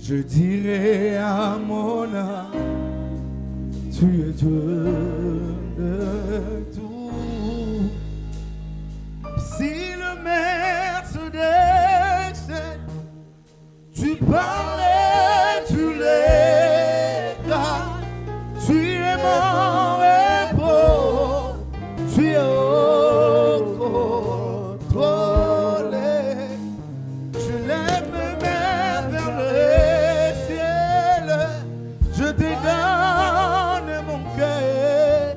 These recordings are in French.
Je dirai à mon âme, tu es Dieu de tout. Si le mer se déchaîne, tu parlais, tu les gardes, tu es mon repos, tu es au contrôle. Je lève mes mains vers le ciel, je te donne mon cœur,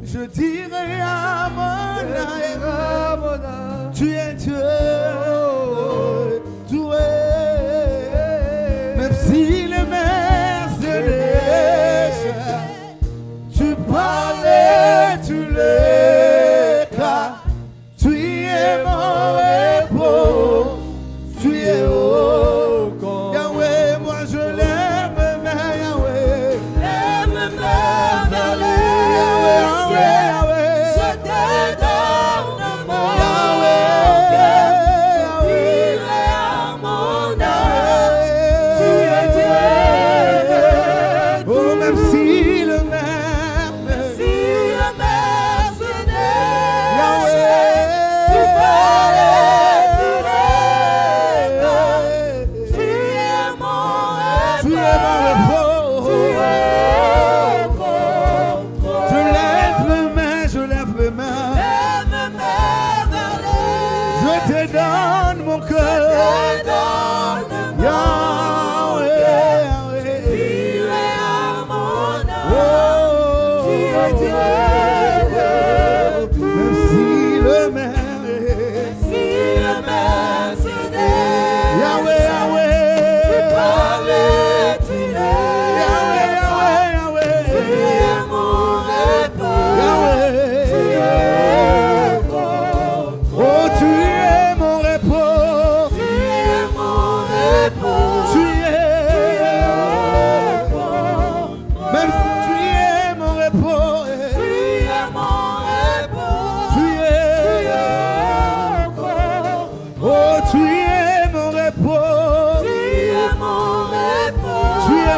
je dis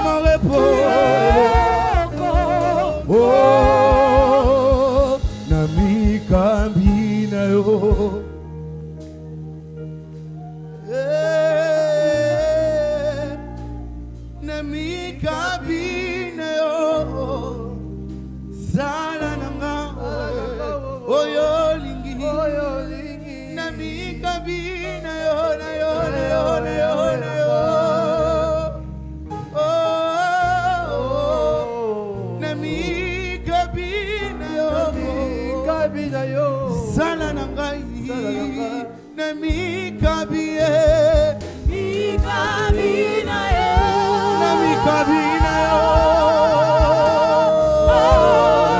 mon repos. Oh, nami kabina yo. Nami kabina yo. Sala nanga. Oyo lingi. Nami kabina yo na yo na yo na yo na yo. Sala nangai na mi kabie mi kabina yo na mi kabina yo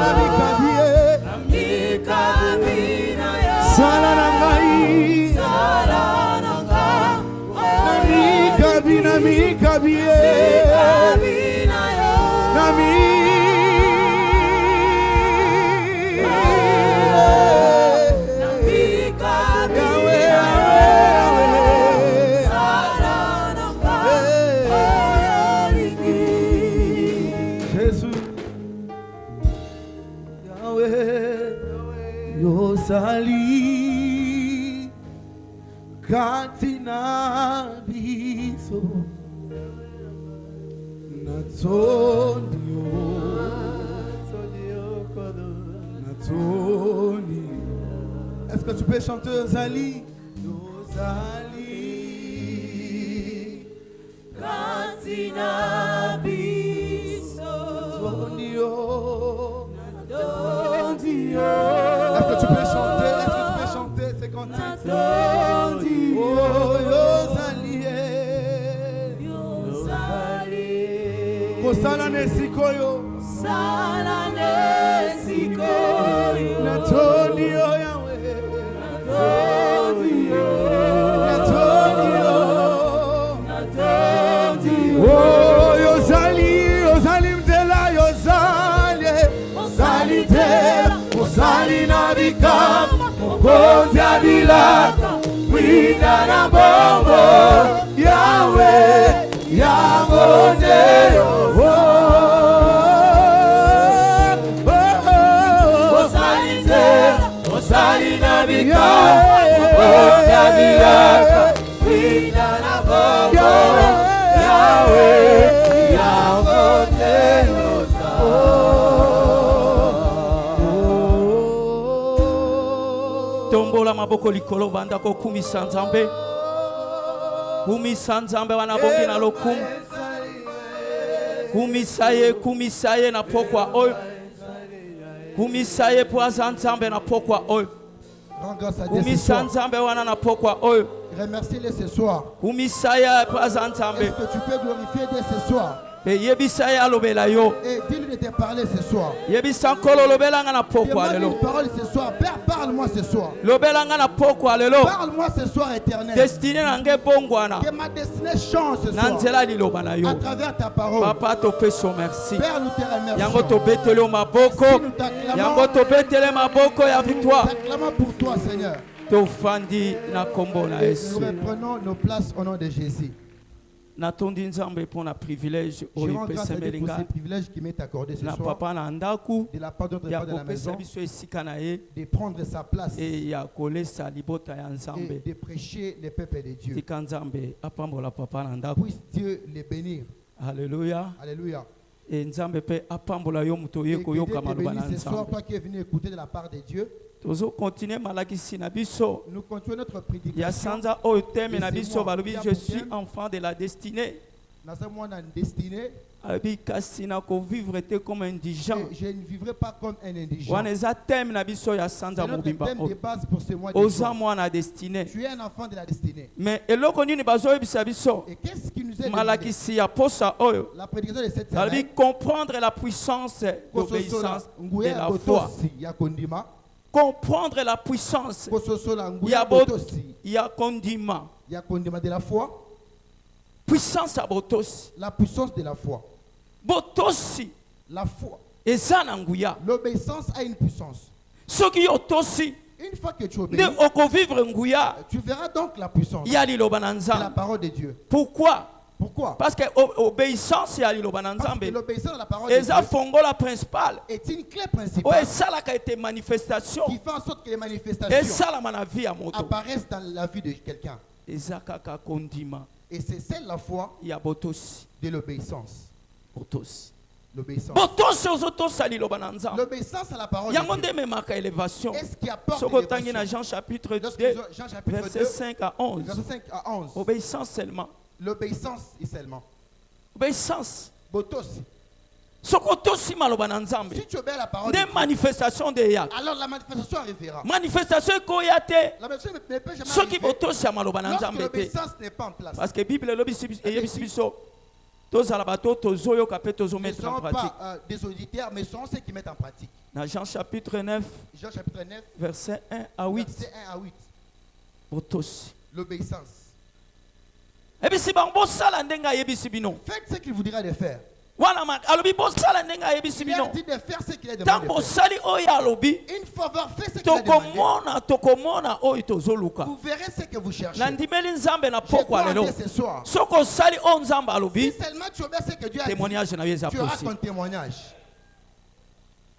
na mi kabie na mi kabina yo sala nangai na mi kabina mi kabie na mi Sali katina biso natonio Est-ce que tu peux chanter Zali? Zali katina biso natonio. Est-ce que tu peux chanter? Est-ce que tu peux chanter? C'est quand tu oh, Yosali Kosala nesikoyo Sala nesikoyo Natonio Yahweh Natonio Oh Yosali mtela Yosali Osali tela Osali nabika Mokozi abilaka Wina na bongo Yahweh Yamoneo Osali tela Osali nabika Mokozi abilaka Wina na bongo Yahweh Yamoneo Tombola maboko likolo banda ko kumisa nzambe. Kumisa nzambe wana bongi na lokumu. Kumisa ye na pokwa oyo. Kumisa ye poaza nzambe na pokwa oyo. Kumisa nzambe wana na pokwa oyo. Remercie-le ce soir. Kumisa ye poaza nzambe. Est-ce que tu peux glorifier Dieu ce soir? Et yebisa ya lobela yo. Et dis-lui de te parler ce soir. Yebisa kolo lobela nga na pokwa Demande lelo. une parole ce soir. Père, parle-moi ce soir. Lobela nga na pokwa lelo. Parle-moi ce soir, éternel. Destiné na nge bongwana. Que ma destinée change ce soir. Nanzela liloba na yo. À travers ta parole. Papa to peso merci. Père, nous te remercions. Yango to betele maboko. Yango to betele maboko ya victoire. Nous t'acclamons pour toi, Seigneur. To fandi na kombo na Nous Yesu. reprenons nos places au nom de Jésus. Natondi nzambe pour na privilège Je oyo rends grâce à Dieu pour pesemelinga ces privilèges qui m'est accordé ce na soir. papa na ndaku De la part de notre ya Père de la kopesa maison. biso esika na ye De prendre sa place. e ya kolesa libota ya Et nzambe de prêcher les peuples de Dieu. tika nzambe apambola papa na ndaku. Puisse Dieu les bénir. Alléluia. Alléluia. E nzambe pe apambola yo moto Et ye que Dieu koyoka te maloba na bénisse ce soir, nzambe. toi qui es venu écouter de la part de Dieu. Tozo continuer malakisi na biso Nous continuons notre ya prédication. sanza oyo teme na Et c'est biso moi balobi qui a je pour suis thème. enfant de la destinée. Dans ce monde en destinée, Abi kasi na ko vivre te comme indigent. je ne vivrai pas comme un indigent. Wana eza teme na biso ya sanza C'est notre mobimba thème de base pour ce mois de oza juin. mwana destinée. Tu es un enfant de la destinée. Mais eloko nini bazoyebisa biso Et qu'est-ce qui nous est demandé? malakisi ya posa oyo La prédication de cette balobi semaine. comprendre la puissance d'obéissance de Nguya la foi. botosi ya kondima. Comprendre la puissance Kososola nguya ya botosi ya kondima. ya kondima de la foi. Puissance ya botosi. La puissance de la foi. Botosi La foi. eza na nguya. L'obéissance a une puissance. Soki otosi Une fois que tu obéis, nde okovivre nguya tu verras donc la puissance ya liloba na de la nzambe. parole de Dieu. Pourquoi? Pourquoi? Parce que obéissance ya liloba na Parce que Nzambe l'obéissance à la parole de Dieu eza fongola principale est une clé oyo principale esalaka ete manifestation qui fait en sorte que les manifestations esalama na vie ya moto apparaissent dans la vie de quelqu'un. eza kaka kondima Et c'est celle la foi ya botosi de l'obéissance. botosi L'obéissance. botosi ozotosa liloba na Nzambe L'obéissance à la parole yango de Dieu. nde ememaka élévation Est-ce qui apporte soki otangi na l'élévation? Jean chapitre 2 Lorsque Jean chapitre verset 2, 5 à 11 verset 5 à 11, obéissance seulement l'obéissance est seulement. obéissance Botosi. soki otosi maloba na Nzambe Si tu obéis à la parole de nde Dieu, manifestation de ya alors la manifestation arrivera. manifestation ekoya te La manifestation ne peut jamais soki arriver botosi ya maloba na lorsque Nzambe te l'obéissance n'est pas en place. parce que bible eyebisi biso tozala bato tozoyoka mpe Nous ne tozomettre en serons pratique pas des auditeurs, mais serons ceux qui mettent en pratique. na Jean chapitre 9 Jean chapitre 9, verset 1 à 8 verset 1 à 8. botosi L'obéissance. ebisi bango bosala ndenge ayebisi bino Faites ce qu'il vous dira de faire. wana alobi bosala ndenge ayebisi Il a bino dit de faire ce qu'il a demandé ntango de faire. bosali oyo alobi Une fois avoir fait ce qu'il a demandé, tokomona oyo tozoluka vous verrez ce que vous cherchez. nandimeli nzambe na Je pokwa crois en lelo Dieu ce soir. soki osali oyo nzambe alobi Si seulement tu obéis ce que Dieu a dit, témoignage na yo eza tu auras possible ton témoignage.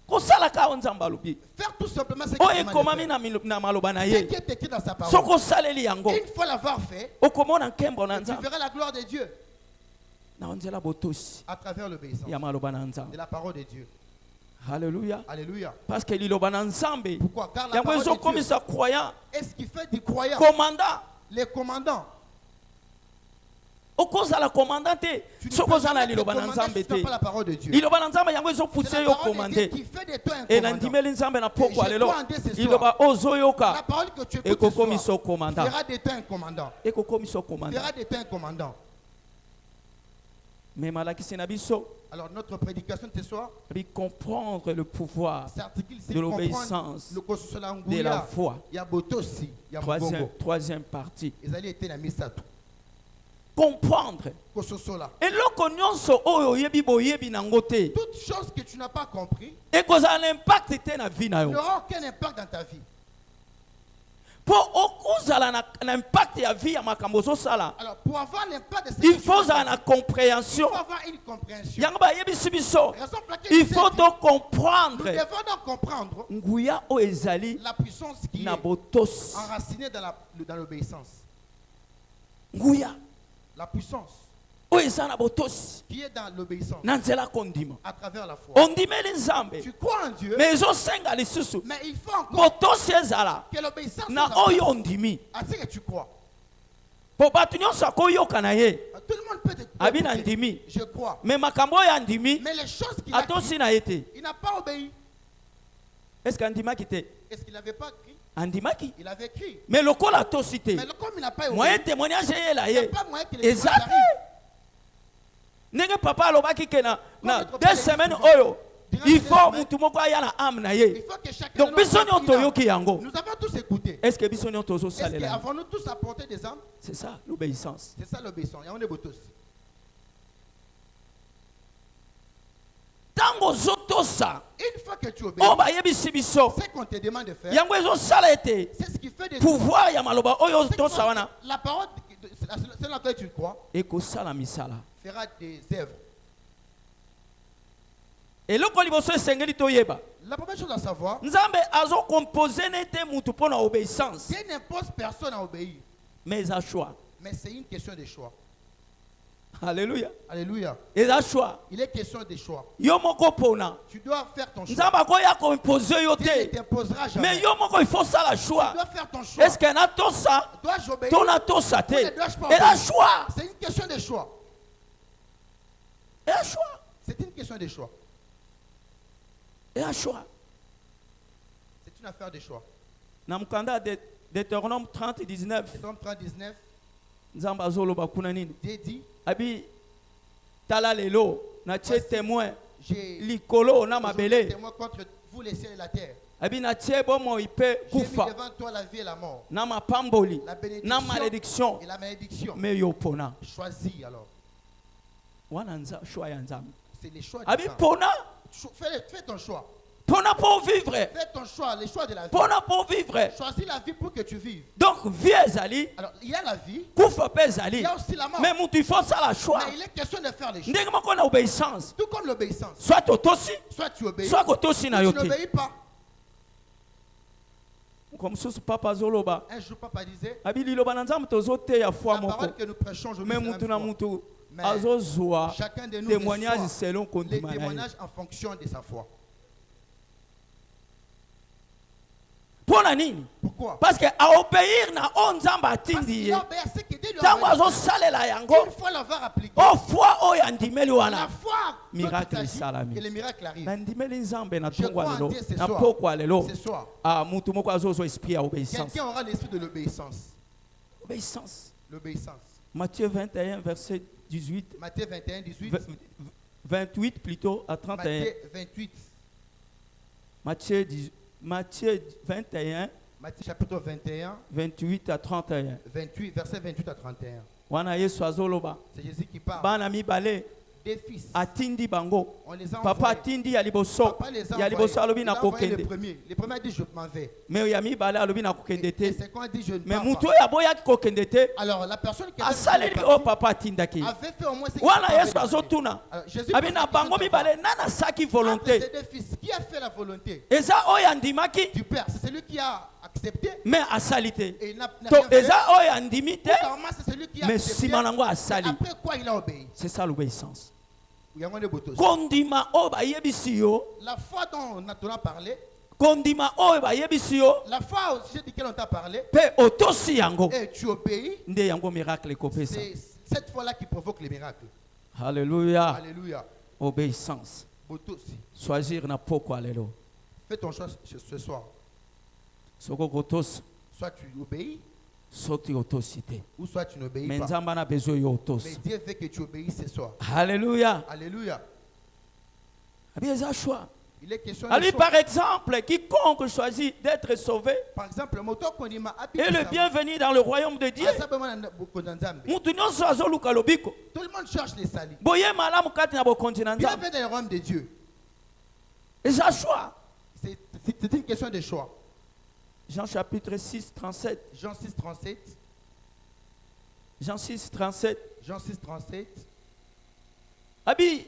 kosalaka oyo nzambe alobi Faire tout simplement ce qu'il oyo demande ekomami de faire. na maloba na Ce ye qui est écrit dans sa soki parole. osaleli yango Une fois l'avoir fait, okomona nkembo na tu nzambe verras la gloire de Dieu na nzela botosi à travers l'obéissance ya maloba na nzambe de la parole de Dieu. halleluya Alléluia. parce que liloba na nzambe Pourquoi? Car la yango parole de Dieu ezokomisa croyant est ce qui fait du croyant. commandant Les commandants. okozala commandant te Tu ne soki peux oza na jamais te liloba na commander si nzambe tu n'as te pas la parole de Dieu. liloba na nzambe yango ezopuse C'est la yo parole de Dieu commande qui fait de toi un e commandant. nandimeli nzambe na pokwa Et je lelo crois en Dieu ce soir. liloba ozoyoka La parole que tu écoutes ce ekokomisa soir commandant fera de toi un commandant. ekokomisa commandant Fera de toi un commandant. mais malakisi na biso Alors notre prédication de ce soir comprendre le pouvoir s'articule sur de l'obéissance, de la foi. Il y a Botosi, il y a Mbongo. Troisième partie. Ils allaient être la misatu. Comprendre. Kososola. eloko nyonso oyo oyebi boyebi nango te Toute chose que tu n'as pas compris ekozala na impact te na vie na yo n'aura aucun impact dans ta vie. mpo okozala na impact ya vie ya makambo ozosala Alors pour avoir l'impact de ce il que faut tu fais, ozala na il compréhension faut avoir une compréhension. yango bayebisi biso Raison pour laquelle il il faut dit, to nous comprendre devons donc comprendre nguya oyo ezali la puissance qui na est botosi enracinée dans l'obéissance. nguya La puissance oyo eza na botosi qui est dans l'obéissance na nzela kondima à travers la foi. ondimeli nzambe Tu crois en Dieu, mais ezosenga lisusu mais il faut encore botosi ezala que l'obéissance na soit oyo ondimi à ce que tu crois. mpo bato nyonso akoyoka na ye Tout le monde peut te abi na écouter. ndimi Je crois. me makambo oyo andimi Mais les choses qu'il a atosi dit, na ye te il n'a pas obéi. est ce que andimaki te Est-ce qu'il n'avait pas écrit? andimaki Il avait écrit. me lokola atosi te Mais comme il n'a pas obéi, moyen témoignage eyela il n'y a ye pas moyen que les eza choses te arrivent. ndenge papa alobaki ke na notre 2 père semaines dit oyo durant il ces faut semaines, mutu moko aya na ame na Il ye faut que chacun donc de biso nous nyonso toyoki yango Nous avons tous écouté. est ce que biso nyonso Est-ce tozosalela qu'avons-nous tous apporté des âmes? c'est ça l'obéissance C'est ça l'obéissance. Et on est beau tous. ntango ozotosa Une fois que tu obéis, oyo bayebisi biso ce qu'on te demande de faire, yango ezosala ete c'est ce qui fait des pouvoir ya maloba oyo Ce qui otosa fait- wana La parole, c'est laquelle tu crois, ekosala misala fera des œuvres. eloko liboso esengeli toyeba La première chose à savoir, nzambe azokompose nete mutu mpo na obéissance Dieu n'impose personne à obéir, mais eza choix mais c'est une question de choix. alléluia Alléluia. eza choix Il est question de choix. yo moko mpona Tu dois faire ton choix. nzambe akoya koimpose yo Dieu ne te t'imposera jamais. mais yo moko il faut sala Tu choix dois faire ton choix. est ce que natosa Dois-je obéir? to natosa te Ou ne dois-je pas eza obéir? choix C'est une question de choix. eza choix C'est une question de choix. eza choix C'est une affaire de choix. na mokanda ya Deutéronome 30 19 Deutéronome 30, 19, nzambe azoloba kuna nini Dieu dit, abi tala lelo natie Voici. témoin j'ai likolo na aujourd'hui mabele témoin contre vous les cieux et la terre. abi natie bomoi mpe J'ai mis kufa devant toi la vie et la mort, na mapamboli la bénédiction na malédiction et la malédiction. me yo mpona Choisis alors. wana choix ya nzambe C'est les choix abi divins. mpona Fais ton choix. pour vivre. Fais ton choix, les choix de la vie. Pour vivre. Choisis la vie pour que tu vives. Donc, vie ezali. Alors, il y a la vie. Kufa pe Il ezali. y a aussi la mort. Mais il faut ça la choix. Mais il est question de faire les choix. Ndenge moko na obéissance. Tout comme l'obéissance. Soit otosi, Soit tu obéis, soit otosi na ou tu yote. n'obéis pas. Comme ça, papa zoloba. Un jour, papa disait, Abili loba na nzambe tozote ya foi la moko. parole que nous prêchons aujourd'hui, Mais mutu na c'est mutu Mais azozwa chacun de nous témoignage reçoit selon les kondima na ye. témoignages en fonction de sa foi. Pona nini? Pourquoi? Parce que à obéir na on nzambe Parce atindi qu'il ye. a obéi à ce que Dieu lui a Tango donné. azosalela yango. Une fois l'avoir appliqué, O foi oyo andimeli la wana. foi Miracle quand il s'agit salami. que les miracles arrivent. Nandimeli nzambe na Je tongwa crois en lelo. Dieu ce Na soir. pokwa lelo. Ce soir, Ah, mutu moko azozo esprit à obéissance. quelqu'un aura l'esprit de l'obéissance. Obéissance. L'obéissance. Matthieu 21, verset 18. Matthieu 21, 18. 28 plutôt à 31. Matthieu 28. Matthieu 21, Matthieu chapitre 21, 28 à 31. 28, verset 28 à 31. Wana Yesu azoloba. C'est Jésus qui parle. Bana mibale Des fils. atindi bango. On les a Papa envoyés. atindi ya liboso. Papa les a Ya envoyés. liboso alobi Il na a envoyé le kokende. premier. Le premier a dit je m'en vais. Mais ya mibale alobi na kokende Et te. c'est quand il dit je ne Mais pars mutu pas. ya boya kokende te. Alors la personne qui avait Asaleli fait o papa atindaki. avait fait au moins ce qu'il Wana avait Yesu demandé. azotuna. Alors, Jésus Abi na pose la bango question de mibale nana saki voir. Entre ces volonté. deux fils, qui a fait la volonté Eza oyo andimaki du Père? C'est celui qui a accepté mais asali te. et n'a To rien fait. eza oyo andimi te Normalement, c'est celui qui a mais accepté. sima nango Et asali. après quoi il a obéi? C'est ça l'obéissance. Yango ne botos. Kondima oyo bayebisi yo. La foi dont on a parlé, Kondima oyo bayebisi yo. la foi au sujet duquel on t'a parlé, Pe otosi yango. et tu obéis, Nde yango miracle ekopesa. c'est cette foi-là qui provoque les miracles. Alléluia. Alléluia. Obéissance. Botosi. Choisir na poko alelo. Fais ton choix ce soir. Soko kotosi. Soit tu obéis, Soti otosi te. ou soit tu n'obéis Mais pas. nzamba na besoin yo Mais otosi. Dieu veut que tu obéisses ce soir. Alléluia. Alléluia. Abi eza choix. Il est question de Ali choix. par exemple, quiconque choisit d'être sauvé Par exemple, le moto qu'on m'a est le bienvenu dans le royaume de Dieu. Mutu nyonso azoluka lobiko. Tout le monde cherche les salis. Boye malamu kati na bokonzi na nzambe. Bienvenue dans le royaume de Dieu. Eza choix. C'est une question de choix. Jean chapitre 6, 37. Jean 6, 37. Jean 6, 37. Jean 6, 37. Abi,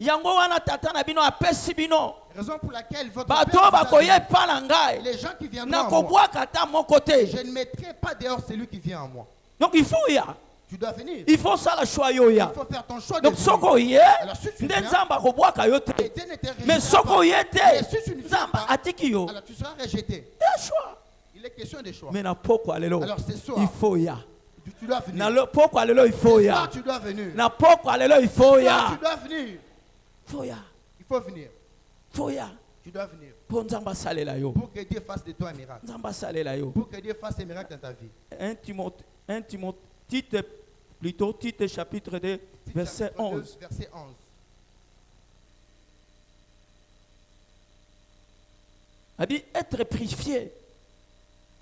yango wana tata na bino apesi bino. Raison pour laquelle votre Bato Père vous a bakoye donné. pa na ngai. Les gens qui viendront Na en moi, kobwaka ata moko te. je ne mettrai pas dehors celui qui vient en moi. Donc il faut ya. Tu dois venir. Il faut ça la choix yo Il ya. faut faire ton choix de Donc venir. soko ye, Alors si tu nde viens, nzamba kobwaka yo et te. Dieu ne te Mais rejettera soko pas. ye Mais te. si tu ne viens Nzamba pas, atiki yo. alors tu seras rejeté. C'est choix. Il est question de choix. Mais na poko alelo. Alors ce soir, Il faut ya. tu dois venir. Na le poko alelo il faut Ce ya. soir, tu dois venir. Na poko alelo il faut Ce soir, ya. tu dois venir. Faut ya. Il faut venir. Faut ya. Tu dois venir. Po nzamba salela yo. Pour que Dieu fasse de toi un miracle. Nzamba salela yo. Pour que Dieu fasse un miracle dans ta vie. 1 Timothée, Tite chapitre 2, verset Chapitre 2, 11. Verset 11. A dit être purifié.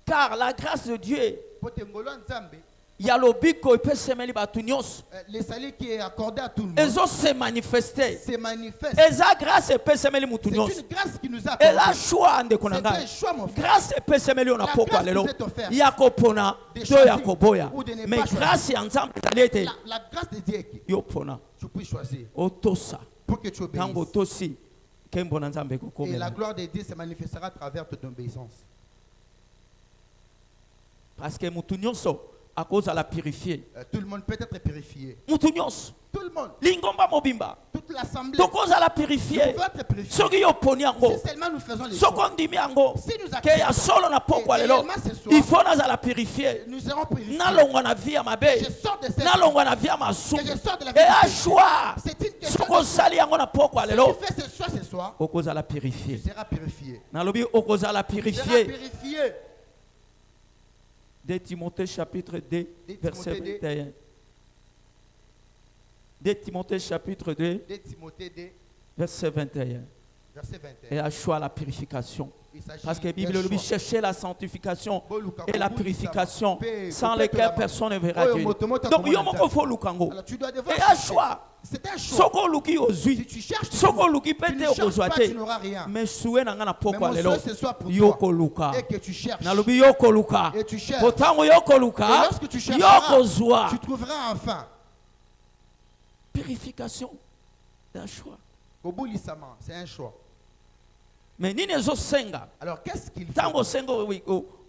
Car la grâce de Dieu, Potengolo Nzambe, il y a l'obiko, il peut se mêler à tout le monde. le salut qui est accordé à tout le monde Ils ont se manifesté. se manifeste. Et la grâce peut se mêler à tout C'est le monde. une grâce qui nous a Et la accordée. choix de C'est konanga. un choix, mon frère. Grâce peut se mêler à La poko grâce alelo. vous est offerte. Yakopona, De do choisir yakoboya. ou de ne Mais pas choisir. grâce est ensemble d'alete. La grâce de Dieu est qui Yopona. tu peux choisir Otosa. pour que tu Tango obéisses. tosi. Kembo na nzambe Et kokomela. la gloire de Dieu se manifestera à travers ton obéissance. Parce que mutu nyonso à cause de la purifier. Tout le monde peut être purifié. Mutu nyonso. Tout le monde. Lingomba mobimba. Toute l'assemblée. Donc cause à la Nous purifier. pouvons être purifiés. Soki yo poni yango. Si seulement nous faisons les choses. Soko ndimi yango. Si nous Que ya acceptons. solo na poko Et alelo. réellement ce soir, Il faut na la purifier. nous serons purifiés. Nalongwa na vie ya mabe. Je sors de cette Nalongwa na vie ya masumu. Que je sors de la vie Et de à Christ. choix. C'est une question Soko de sali yango na poko Si alelo. tu fais ce choix ce soir, Okoza la tu purifier. seras purifié. Nalobi okoza la Tu seras purifier. purifié. De Timothée chapitre 2, verset Timothée 21. De Timothée chapitre 2, 2 Timothée 2, verset 21. Verset et 21. à choix la purification. Il s'agit Parce que la d'un Bible lui choix. cherchait la sanctification et la purification Pe- sans pe- lesquelles pe- personne ne verra Oyo Dieu. motomota Donc, komona il nzambe. faut lukango. Alors tu dois devoir Et à chercher. choix. C'est un choix. Soko luki Si ozui. tu cherches, tu Soko trouves. luki Tu ne pete cherches okozwa pas, te. tu n'auras rien. Mais soué na nga na Mais pokwa mon lelo. souhait ce soir pour Yoko toi luka. et que tu cherches. Nalobi yoko luka. Et tu cherches. Potango yoko Et luka. lorsque tu chercheras, Yoko zwa. tu trouveras enfin. Purification. C'est un choix. Kobulisama, c'est un choix. Mais nini ezo senga. Alors qu'est-ce qu'il Tango faut senga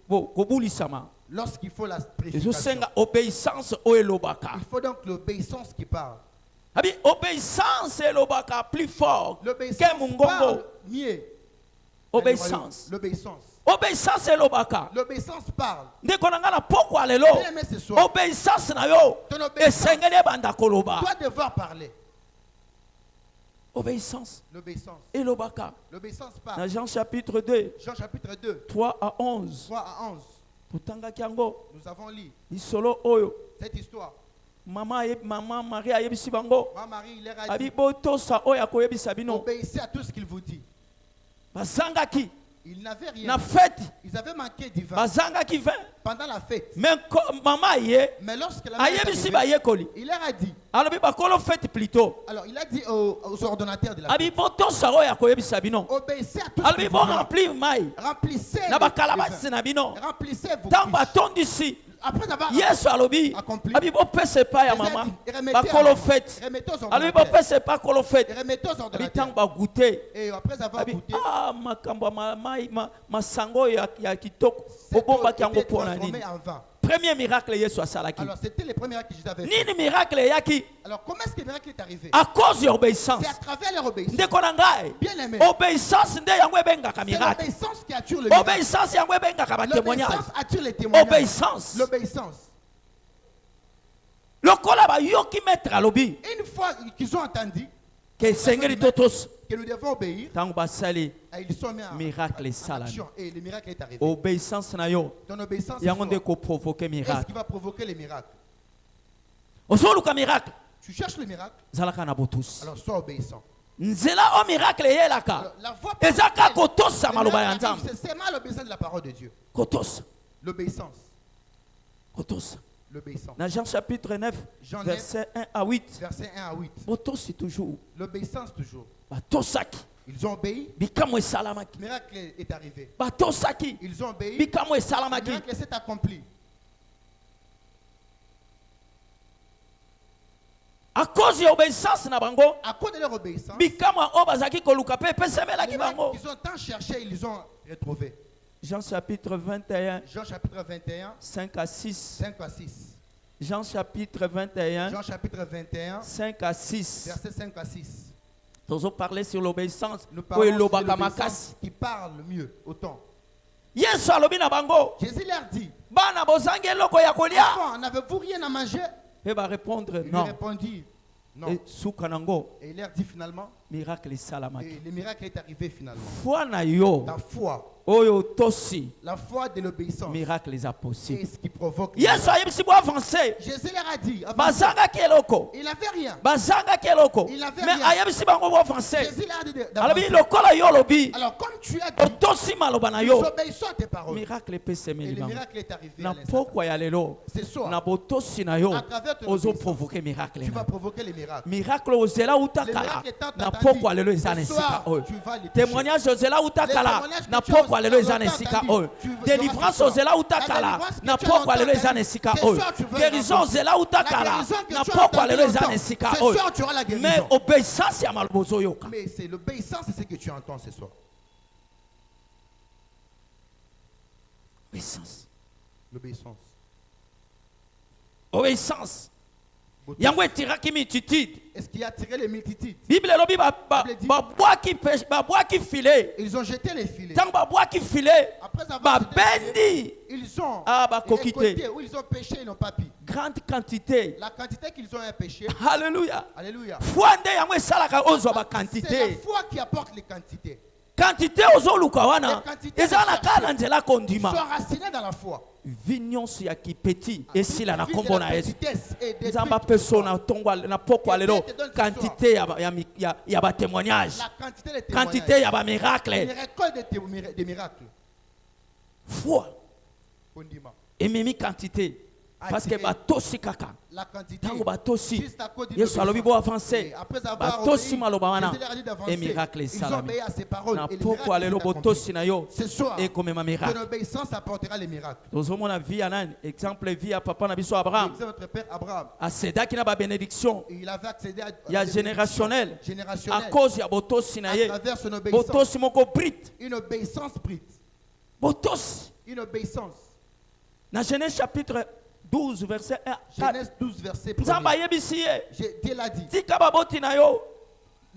kobulisama. lorsqu'il faut la Ezo purification? senga obéissance o elobaka. Il faut donc l'obéissance qui parle. Abi obéissance elobaka plus fort que L'obéissance mungongo. parle mieux. Obéissance. L'obéissance. Obéissance elobaka. L'obéissance parle. Ndeko na nga na pokwa lelo. Bien aimé ce soir. Obéissance na yo. Ton obéissance Esengeli banda koloba. doit devoir parler. Obéissance L'obéissance. elobaka. L'obéissance Dans parle. Jean chapitre 2, Jean chapitre 2, 3 à 11. 3 à 11. Totangaki yango. Nous avons lu Lisolo oyo. cette histoire. Mama Marie ayebisi bango. Marie, il leur a Abi dit, botosa oyo akoyebisa bino. obéissez à tout ce qu'il vous dit. Bazangaki Ils n'avaient rien. na fête. Ils avaient manqué du vin Bazangaki vin. pendant la fête. Mais mama ye Mais lorsque la mère est ayebisi arrivée, bayekoli. il leur a dit, Alobi bakolo fête plutôt. alors il a dit aux ordonnateurs de la Abi fête, botosa oyo akoyebisa bino. obéissez à tout ce Alobi qu'il bo vous dit. remplir mai. Remplissez Na les bakalabasi vins. na bino. Remplissez vos Tango criches. atondisi. Après avoir Yesu alobi. accompli, Abi bopese pa ya les a mama. dit, remettez Bakolo à- fête. remettez aux Alobi ordonnateurs. bopese pa kolo fête. Remettez aux Abi ordonnateurs. tango bagoûter. Et après avoir Abi goûté, makambo masango ya kitoko. cette eau Obombaki yango était pona nini. transformée en vin. Premier miracle Yesu asalaki. Alors c'était les premiers miracles que Jésus avait fait. Nini miracle yaki Alors comment est-ce que le miracle est arrivé? à cause de l'obéissance. C'est à travers leur obéissance. Ndeko na ngai. Bien aimé. Obéissance nde yango ebengaka C'est miracle. l'obéissance qui attire le miracle. Obéissance yango ebengaka ba témoignage. L'obéissance attire les témoignages. Obéissance. L'obéissance. Lokola ba yoki maître alobi Une fois qu'ils ont entendu que sengeli totos que nous devons obéir, tango basali ils sont mis en miracle en salami. action. Et le miracle est arrivé. Obéissance na yo Ton obéissance yango est nde forte. ko provoquer Est-ce miracle. qui va provoquer les miracles? Ozoluka miracle Tu cherches le miracle, zalaka na botus. alors sois obéissant. Nzela o miracle yelaka. Alors, la voie Ezaka par laquelle kotosa le maloba ya miracle arrive, nzambe. c'est seulement l'obéissance de la parole de Dieu. Kotosa. L'obéissance. Kotosa. L'obéissance. Dans Jean chapitre 9, Jean 9, verset 1 à 8. Verset 1 à 8. Botosi toujours. L'obéissance toujours. Batosaki. Ils ont obéi, Bikamwe salamaki. le miracle est arrivé. Batosaki. Ils ont obéi, Bikamwe le salamaki. miracle s'est accompli. À cause de l'obéissance na bango, À cause de leur obéissance, bikamwa o bazaki koluka pe les pesemelaki miracles bango. qu'ils ont tant cherché, ils les ont retrouvés. Jean chapitre 21, Jean chapitre 21, 5 à 6. 5 à 6. Jean chapitre 21, Jean chapitre 21, 5 à 6. verset 5 à 6. Nous allons parler sur l'obéissance. Nous Pour parlons sur elobaka l'obéissance makasi. qui parle mieux, autant. Yesu alobi na bango. Jésus leur dit, Bana bozangi eloko ya kolia. enfants, n'avez-vous rien à manger? Et va répondre Il lui non. répondit, non. Et sukanango Et il leur dit finalement, miracle salamaki. et le miracle est arrivé finalement. Foi na yo La foi, oyo tosi la foi de l'obéissance, miracle est c'est possible. ce qui provoque. le Yesu miracle. ayebisi bo avancer. Jésus leur a dit, avancez. Bazangaki eloko. Il n'avait rien. Bazangaki eloko. Il avait Mais rien. ayebisi bango bo avancer. Jésus leur a dit Alobi d'avancer. lokola yo lobi. Alors comme tu as dit, Otosi maloba na nous yo. obéissons à tes paroles. Miracle Et epesemeli le bango. miracle est arrivé à Na l'instant. pokwa ya lelo. Ce soir, Na botosi na yo. à travers ton Ozo obéissance, provoquer miracle. tu na vas yo. provoquer les miracles. Miracle ozela Les utakala. miracles étant Na attendus, pokwa lelo eza ce na esika soir, oyo. tu vas les toucher. Témoignage ozela utakala. témoignages Na que tu as pokwa lelo eza na entendu, esika oyo. tu verras Délivrance ce soir. ozela utakala. La délivrance que Na tu as pokwa lelo eza entendu, na esika ce oyo. soir, tu vas Guérison l'entendre. ozela utakala. La guérison que Na tu as pokwa entendu lelo eza na longtemps, esika ce oyo. soir, tu auras la guérison. Mais obéissance ya malobozo yoka. Mais c'est l'obéissance, c'est ce que tu entends ce soir. Obéissance. L'obéissance. Obéissance. Yango etiraki mititude. Est-ce qui a attiré les multitudes? Bible elobi babwaki filet. Ils ont jeté les filets. Tango babwaki filet. Après avoir jeté les filets, Babendi. ils ont Bakokite. récolté, ou ils ont pêché, ils n'ont pas pu. Grande quantité. La quantité qu'ils ont pêché, Alléluia. alléluia. Foi nde yango esalaka ozwa C'est la bakantité. foi qui apporte les quantités. Quantité ozoluka wana Les quantités eza na recherchées kala nzela Ils kondima. sont enracinés dans la foi. vi nyonso ya kipeti esila na Vie de kombo la na Yesu. petitesse est détruite Nzambe ce apeso soir. na tongwa na pokwa lelo quantité ya ba témoignage, La quantité de quantité témoignages. ya ba Une miracle, récolte des miracles. foi Condiment. ememi quantité parce que batosi kaka La quantité. tango batosi Juste à cause de Yesu alobi bo avancer après avoir batosi obéi, maloba wana Jésus leur a dit d'avancer. et miracle Ils ont esalami obéi à ses paroles na et les pokwa miracles lelo sont botosi accomplis. na yo Ce soir, ekomema ton miracle. obéissance apportera les miracles. tozomona vie ya nani exemple vie ya papa na biso Abraham C'est votre père Abraham. asedaki na babénédiction Il avait accédé à ya des générationnel bénédictions à générationnelles cause ya botosi na à ye, travers son obéissance. botosi moko brite Une obéissance brute. botosi Une obéissance. na Genèse chapitre 12 verset 1 à 4 Genèse 12, verset nzambe 1. ayebisi ye Dieu l'a dit. tika baboti na yo,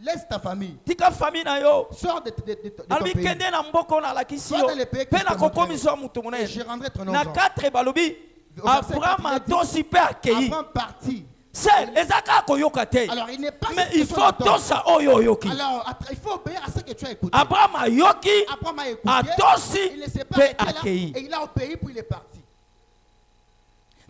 Laisse ta famille. tika famille na yo, Sors de ton alobi pays. kende na mboka na alakisi yo Va dans les pays que mpe je te nakokomisa mutu Et monene je rendrai ton nom na grand. 4 balobi Au verset Abraham 4, il dit, atosi mpe akei Abraham partit. sel eza kaka koyoka te Alors il n'est pas mais juste il question faut d'entendre. tosa oyo oyoki. Alors il faut obéir à ce que tu as écouté. Abraham ayoki Abraham a écouté. atosi Il ne s'est pas mpe arrêté là. akei. Et il a obéi puis il est parti.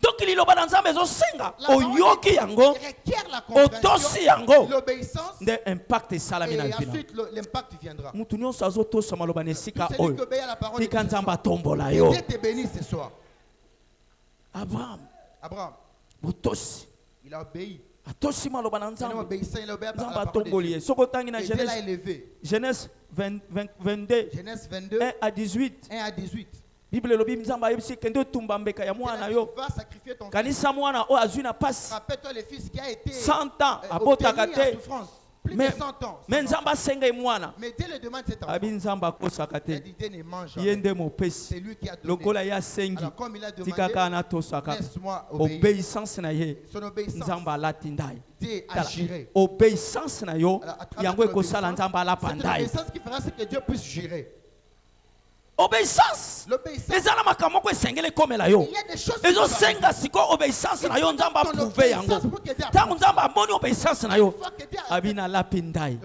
donc liloba na nzambe ezosenga La parole oyoki de Dieu yango requiert la otosi compréhension, yango l'obéissance nde impact esalami et na vino ensuite l'impact viendra. mutu nyonso azotosa maloba na esika Tout celui qui oyo obéit à la parole de tika Dieu. nzambe atombola Que yo. Dieu te bénisse ce soir. Abraham Abraham, botosi il a obéi. atosi maloba na Il a nzambe, obéissant, il a obéi à la nzambe parole de atomboli Dieu. ye. Soki otangi na Et Dieu l'a Genèse élevé. Genèse 22 Genèse 22, 1 à 18 1 à 18. bible elobi nzambe ayebisi kende otumba mbeka ya mwana yo Va sacrifier ton fils. kanisa mwana oyo azwi na pasi Rappelle-toi le fils qui a été 100 ans obtenu abotaka à te souffrance. Plus mais de 100 ans. me nzambe asenga ye mwana Mais Dieu le demande cet enfant. abi nzambe akosaka Il a te dit, Dieu ne mange ye jamais. nde mopesi C'est lui qui a donné. lokola ye asengi Alors comme il a demandé, tika kaka natosaka laisse-moi obéir. obéissance na ye Son obéissance, nzambe alati ndai. Dieu Tala, agirait. obéissance na yo Alors, à travers yango ton ekosala obéissance, nzambe alapa c'est ndai. l'obéissance qui fera ce que Dieu puisse gérer. Obéissance L'obéissance, eza na makambo moko esengeli ekomela yo il y a des choses qui ezosenga sikoyo obéissance na yo nzambe aprouve yango ntango nzambe amoni obéissance na yo abi nalapi ndai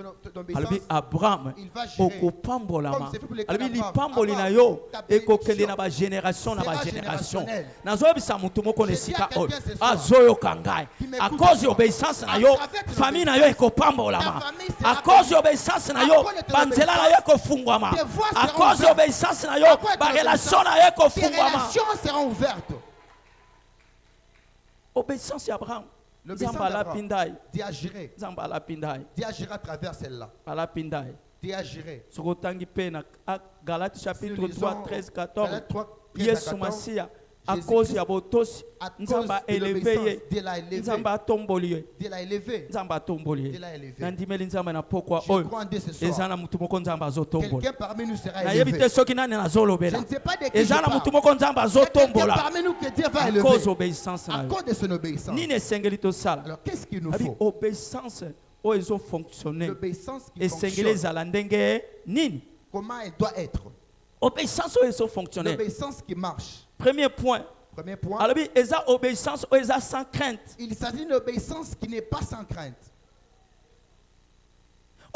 alobi abraham okopambolama alobi lipamboli na yo ekokende na bagénération na bagénération nazoyebisa motu moko na esika oyo azoyoka ngai a cause ya obéissance na yo famille na yo ekopambolama a cause ya obéissance na yo banzela na yo ekofungwama a cause ya obéissance na yo barelation na yo tes ekofungwama. relations seront ouvertes. Obéissance ya abraham L'obéissance nzambe alapi d'Abraham, ndai Dieu agirait. nzambe alapi ndai Dieu agirait à travers celle-là. alapi ndai Dieu agirait. soki otangi mpe na galate chapitre Si nous 3 lisons 13 14 Galates 3, 13 à yesu 14, masiya a Jésus cause Christ, ya botosi à cause nzambe de aeleve l'obéissance, ye Dieu l'a élevé. nzambe atomboli ye Dieu l'a élevé. nzambe atomboli Dieu ye l'a élevé. nandimeli nzambe na pokwa Je oyo crois en Dieu ce eza soir. na mutu moko nzambe azotombola Quelqu'un parmi nous sera nayebi élevé. te soki nani Je nazolobela ne sais pas de qui je eza na parle. mutu moko nzambe Il y a quelqu'un azotombola parmi nous que Dieu va a élever. cause obéissance na À yo cause de son obéissance. nini esengeli tosala Alors qu'est-ce qu'il nous abi faut? obéissance oyo ezofonctionne L'obéissance qui esengeli fonctionne. ezala ndenge nini Comment elle doit être? obéissance oyo ezofonctionne. L'obéissance qui marche. Premier point Premier point. alobi eza obéissance oyo eza sans crainte. Il s'agit d'une obéissance qui n'est pas sans crainte.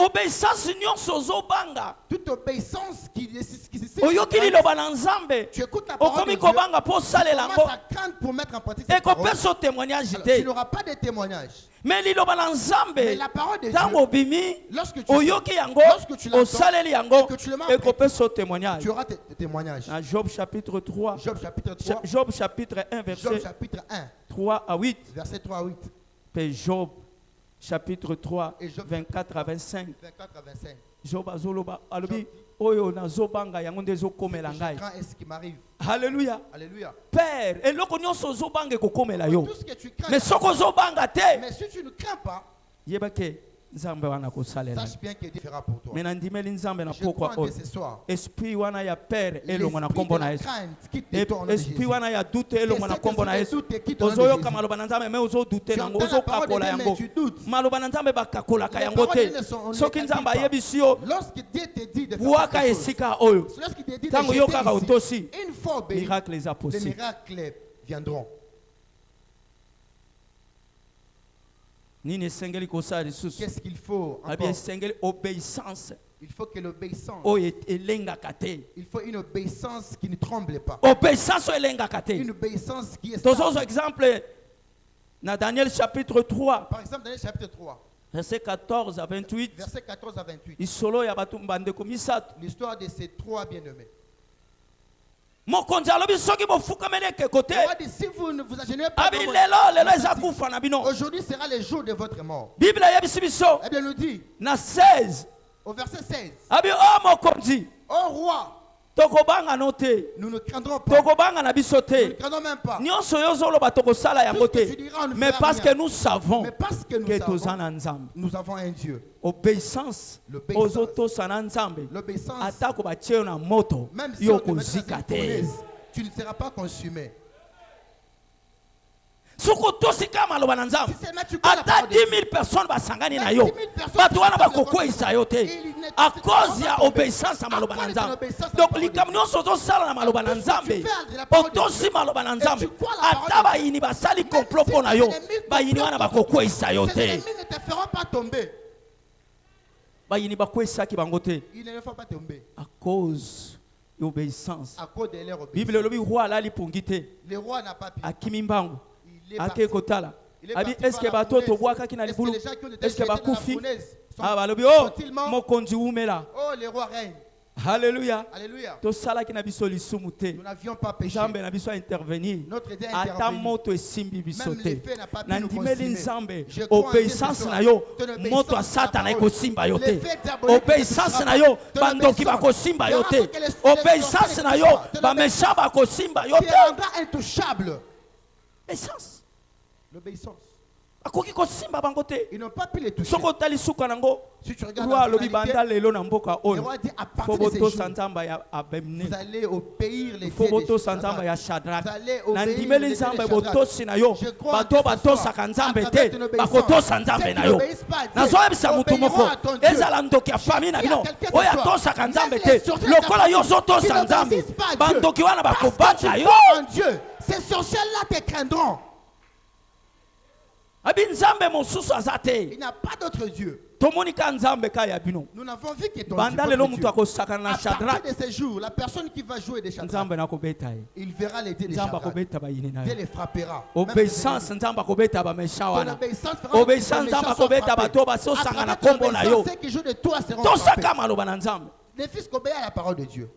Obéissance nyonso ozobanga Toute obéissance qui oyoki liloba na nzambe tu écoutes la parole de okomi Dieu, kobanga mpo osalela commence yango à craindre pour mettre en pratique cette parole. ekopesa témoignage Alors, tu te n'auras pas de témoignage. mais liloba na Mais nzambe la parole de ntango Dieu, obimi lorsque tu oyoki yango lorsque tu l'entends, osaleli yango et que tu le mets en ekopesa témoignage. tu auras tes témoignages. Na Job chapitre 3 Job chapitre 3, Job chapitre 1 Job verset chapitre 1, 3 à 8 verset 3 à 8, puis Job chapitre 3 Et Job 24 à 25 24 à 25. Job azoloba alobi oyo nazobanga yango nde ezokomela Je ngai. crains est ce qui m'arrive. Alléluia. Alléluia. Père eloko nyonso ozobanga ekokomela yo Tout ce que tu crains, mais soko ozobanga te mais si tu ne crains pas, yeba ke nzambe wana kosalela sache bien que Dieu fera pour toi. me nandimeli nzambe na Je crois pokwa en Dieu oyo ce soir. esprit wana ya père elongo na L'esprit kombo de na la yesu crainte quitte de toi au nom de esprit Jésus. wana ya dute elongo na kombo na yesu Doute quitte au nom de ozoyoka Jésus. maloba na nzambe me ozodute Tu nango entends la parole de ozokakola Dieu, mais yango tu doutes. maloba na nzambe bakakolaka Les yango paroles de te Dieu sont- on ne soki les nzambe calcule pas. ayebisi yo Lorsque Dieu te dit de faire bwaka quelque chose, esika oyo lorsqu'il te dit de ntango jeter yokaka ici, otosi une fois obéi, miracle eza les possible. miracles viendront. nini esengeli kosala lisusu Qu'est-ce qu'il faut abi encore? esengeli obéissance Il faut que l'obéissance. Il faut une obéissance qui ne tremble pas. Une obéissance qui est stable. Exemple, dans Daniel chapitre 3. Par exemple, Daniel chapitre 3. Verset 14 à 28. Verset 14 à 28. L'histoire de ces trois bien-aimés. Si vous ne vous agenouillez pas, aujourd'hui sera le jour de votre mort. La Bible Eh bien, nous dit, 16, au verset 16, oh roi, nous ne craindrons pas. Nous ne craindrons même pas. Mais parce que nous savons que nous avons un Dieu. Obéissance. L'obéissance. Même si on te met dans une fournaise, tu ne seras pas consumé. Si ata 10 000 personnes basangani na yo bato wana bakokweyisa yo te à cause ya obéissance ya maloba na nzambe. Donc likambo nyonso ozosala na maloba na nzambe otosi maloba na nzambe ata bayini basali complot mpo na yo bayini wana bakokweyisa yo te. Bayini bakweyisaki bango te à cause d'obéissance. Bible lobi roi alali pungi te akimi mbangu ake kotala abi eske bato tobwakaki na libulu eske bakufi balobi oh mokonzi umela. Oh, le roi règne. Alléluia. Alléluia. Tosalaki na biso lisumu te. Nous n'avions pas péché. Nzambe na biso intervenir. Notre Dieu a ata intervenu. moto esimbi biso Même te. les faits n'a pas pu Na nous ndimeli consumer. nzambe Je crois en obéissance Dieu na yo ce soir. Ton moto a obéissance à satana la parole. ekosimba yo te. Les faits diaboliques Obéissance ne na te yo touchera pas. bandoki Ton bakosimba yo te. obéissance. Tu verras que les Obéissance sorciers na ne yo touchera pas. bamesha bakosimba yo Tu te. rendras intouchable. Obéissance. L'obéissance. Akoki kosimba bango te. Ils n'ont pas pu les toucher. Soko tali suka nango. Si tu regardes Roi la lobi finalité, banda lelo na mboka le oyo. roi dit à partir de ces Foboto jours, sanzamba ya abemne. vous allez obéir les dieux Foboto de sanzamba ya Shadrach. Shadrach. Vous allez Na obéir ndimeli les dieux de nzambe Shadrach. botosi na yo. Je crois Bato que ce batosa soir, nzambe à te. travers ton obéissance, Bakotosa nzambe ceux na qui yo. n'obéissent pas à Dieu Nazoyebisa mutu moko. obéiront à ton Dieu. Ezala ndoki ya famille na Je dis à bino. quelqu'un ce Oyo soir, atosaka nzambe même les te. sorciers de ta Lokola yo famille zotosa qui nzambe. n'obéissent pas à Dieu, Bandoki wana parce que bakobata tu yo. crois en Dieu, ces sorciers-là te craindront. Abi nzambe mosusu azate. Il n'y a pas d'autre Dieu. Tomonika nzambe kaya bino. Nous n'avons vu que ton Banda Dieu. lelo Votre mutu Dieu. akosaka na À Shadrach. partir de ces jours, la personne qui va jouer des Shadrach, Nzambe nakobeta ye. il verra les dieux de Nzambe Shadrach. akobeta bayini na Dieu yo. les frappera. Obéissance nzambe akobeta bamesha Ton wana. obéissance fera Obéissance que les nzambe méchants soient akobeta frappés. bato basosanga À na travers kombo ton na obéissance, yo. ceux qui jouent de toi seront frappés. Tosaka maloba na nzambe. Les fils qui obéissent à la parole de Dieu.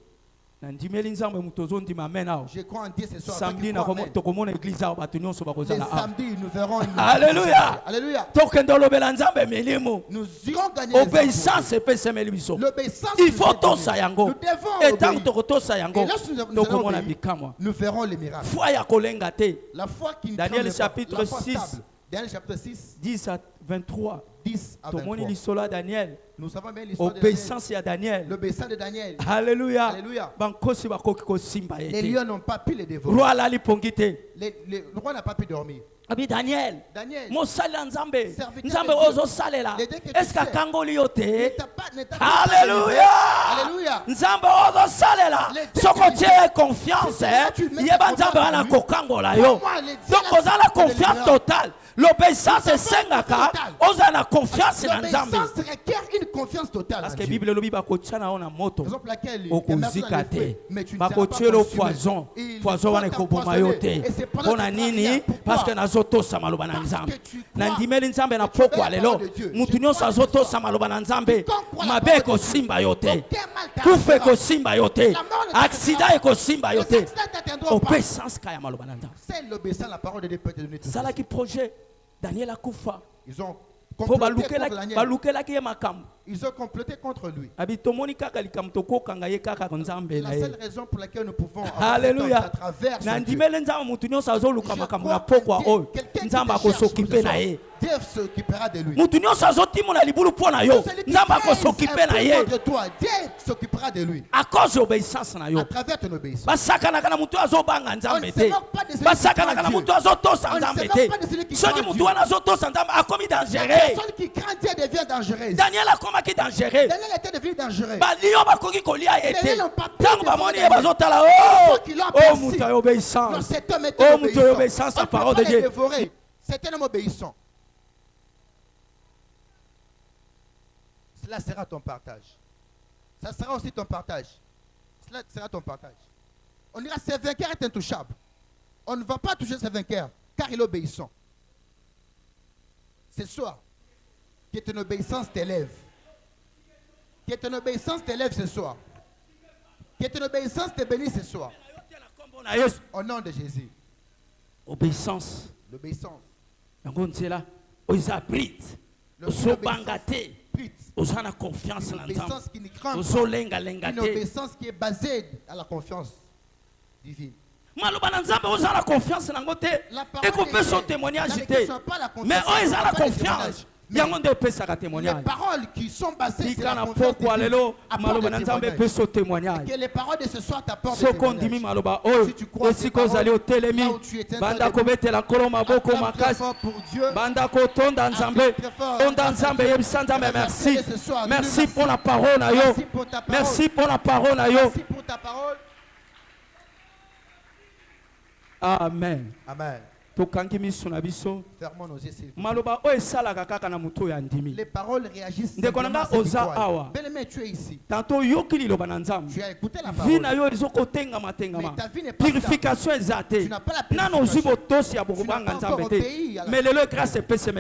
Na ndimeli nzambe mutu ozondima amen awo. Je crois en Dieu ce soir. Samedi tokomona église awo bato nyonso Les bakozala awa. samedis, nous verrons une. Alléluia. Alléluia. Tokende olobela nzambe milimo. Nous irons gagner. les Obéissance epesemeli biso. âmes. L'obéissance. Il nous faut est tosa donnée. yango. Nous devons Etango obéir. tokotosa yango. Et lorsque nous allons Tokomona obéir, bikamwa. nous verrons les miracles. Foi ya kolenga te. La foi qui ne Daniel tremble pas. chapitre La foi 6. stable. Daniel chapitre 6, 10 à 23. 10 à Tomoni 23. lisola Daniel. Nous savons bien l'histoire de Daniel. Obéissance ya Daniel. L'obéissance de Daniel. Alléluia. Alléluia. Bankosi bakoki kosimba Les ete. lions n'ont pas pu les dévorer. Roi lali pongi te. Le roi n'a pas pu dormir. Abi Daniel. Daniel, Mosali ya nzambe. Serviteur Nzambe de Dieu. ozo salela. Les deux que tu Est-ce sais. akangoli yo te? ne t'a pas Alléluia. délivré. Alléluia. Nzambe ozo salela. Les deux Soko que tu tie sais. confiance. Si c'est là, tu mets Yeba ta nzambe confiance wana en lui. kokangola yo. Pour moi, les dieux Donc là, oza la c'est confiance délivrant. totale. L'obéissance Nous avons esengaka. une confiance Oza na confiance na nzambe. L'obéissance requiert une confiance totale. Parce en que Dieu. Bible lobi bakotia na ona moto. Raison pour laquelle il y a Okozika maintenant te. les feux, mais tu ne seras pas Bakotie lo consumé. poison. Il Poison faut wana ekoboma t'empoisonner. yo te. Et c'est pendant Mpona que tu vas nini? rien. Pourquoi? Parce que nazotosa maloba na Parce nzambe. que tu crois. Na ndimeli nzambe na Tu obéis pokwa la lelo. parole de Dieu. Mutu Je nyonso crois azotosa que maloba na nzambe. Quiconque croit la Mabe parole de Dieu. ekosimba yo te. Aucun mal Kufa t'arrivera. ekosimba yo te. La mort ne Accident t'arrivera pas. ekosimba yo Les te. accidents t'atteindront pas. Obéissance kaya maloba na nzambe. C'est l'obéissance à la parole de Dieu peut te donner tout. Zalaki projet Daniel akufa. Ils ont Po comploté contre Daniel. balukelaki ye makambo. Ils ont comploté contre lui. Abi tomoni kaka likambo tokokanga ye kaka nzambe Et na la ye. seule raison pour laquelle nous pouvons avoir Alléluia. à travers Na ce Dieu. ndimele nzambe mutu nyonso azoluka Je makambo crois na pokwa en Dieu. oyo. Quelqu'un qui Nzambe te cherche akosokipe pour ce na soir. ye. Dieu s'occupera de lui. Mutu nyonso azotimona libulu mpo na yo. Celui qui Nzambe craint akosokipe un na peu ye. contre toi, Dieu s'occupera de lui. À cause de obéissance na yo. À travers ton obéissance. Basakanaka na mutu azobanga On nzambe ne te. se moque pas de celui qui Basakanaka craint na Dieu. mutu azotosa On ne se nzambe moque te. pas de celui qui Soki craint mutu Dieu. wana azotosa nzambe akomi La dangereux. personne qui craint Dieu devient dangereuse. Daniel akomaki dangereux. Daniel était devenu dangereux. Balion bakoki kolia ye Les te. lions n'ont pas pu Ntango dévorer bamoni ye Daniel. bazotala Une fois oh qu'il a oh perçu. mutu ya Non, obéissance. cet homme était Oh mutu ya obéissance On à ne peut parole pas de les Dieu. dévorer. C'est un homme obéissant. Cela sera ton partage. Ça sera aussi ton partage. Cela sera ton partage. On dira, ce vainqueur est intouchable. On ne va pas toucher ce vainqueur, car il est obéissant. Ce soir, que ton obéissance t'élève. Que ton obéissance t'élève ce soir. Que ton obéissance te bénisse ce soir. Au nom de Jésus. Obéissance. L'obéissance. Confiance. Une obéissance qui ne craint pas. Une obéissance qui est basée à la confiance divine. La confiance. Mais ils ont la confiance. Les paroles qui sont basées sur la confiance apportent des témoignages. Et que les paroles de ce soir t'apportent des témoignages. Si tu crois ces paroles, là où tu es pour Dieu, merci pour la parole. Merci pour la parole. Merci pour ta parole. Amen. Amen. Fermons nos yeux, s'il vous plaît. Les paroles réagissent. Bien-aimé, tu es ici. Tu as écouté la parole. Mais ta vie n'est pas purification tu n'as pas la purification. Mais le grâce est péché.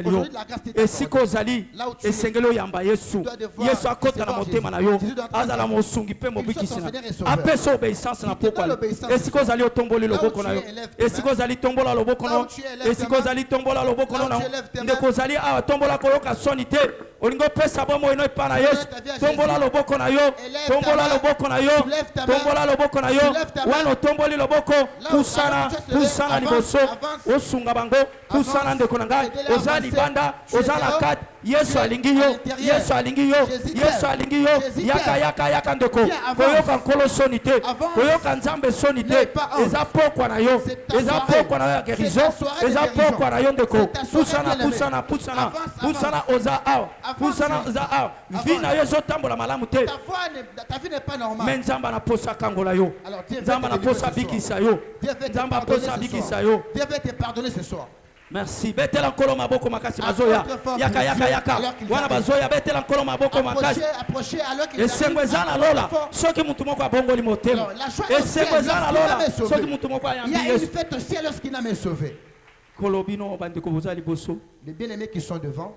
Et si kozali esengelo yamba Yesu Yesu akota na motema na yo azala mosungi pe mobikisina apeso obéissance na pokwa et si kozali otomboli loboko na yo et si kozali tombola loboko na yo et si kozali tombola loboko na yo nde kozali awa tombola koyoka soni te olingo pesa bomo ino epa na Yesu tombola loboko na yo tombola loboko na yo tombola loboko na yo wana tomboli loboko pusana liboso osunga bango pusana ndeko na ngai ozali banda ozala kat Yesu alingi yo Yesu alingi yo Yesu alingi yo yaka ndeko koyoka nkolo soni te koyoka nzambe soni te eza pokwa na yo ya guérison eza pokwa na yo ndeko pusana oza awa pusana oza awa vi na yo ezotambola malamu te me nzambe anaposa kangola yo nzambe anaposa bikisa yo nzambe aposa bikisa yo Dieu veut te pardonner ce soir. Merci. Betela nkolo maboko makasi bazoya. Yaka. Wana bazoya betela nkolo maboko makasi. Esengo ezana lola. Soki mutu moko abongoli motema. Esengo ezana lola. Soki mutu moko ayambi Yesu. Il y a une fête au ciel lorsqu'il m'a sauvé. Kolobino bandeko bozali boso. Les bien-aimés qui sont devant.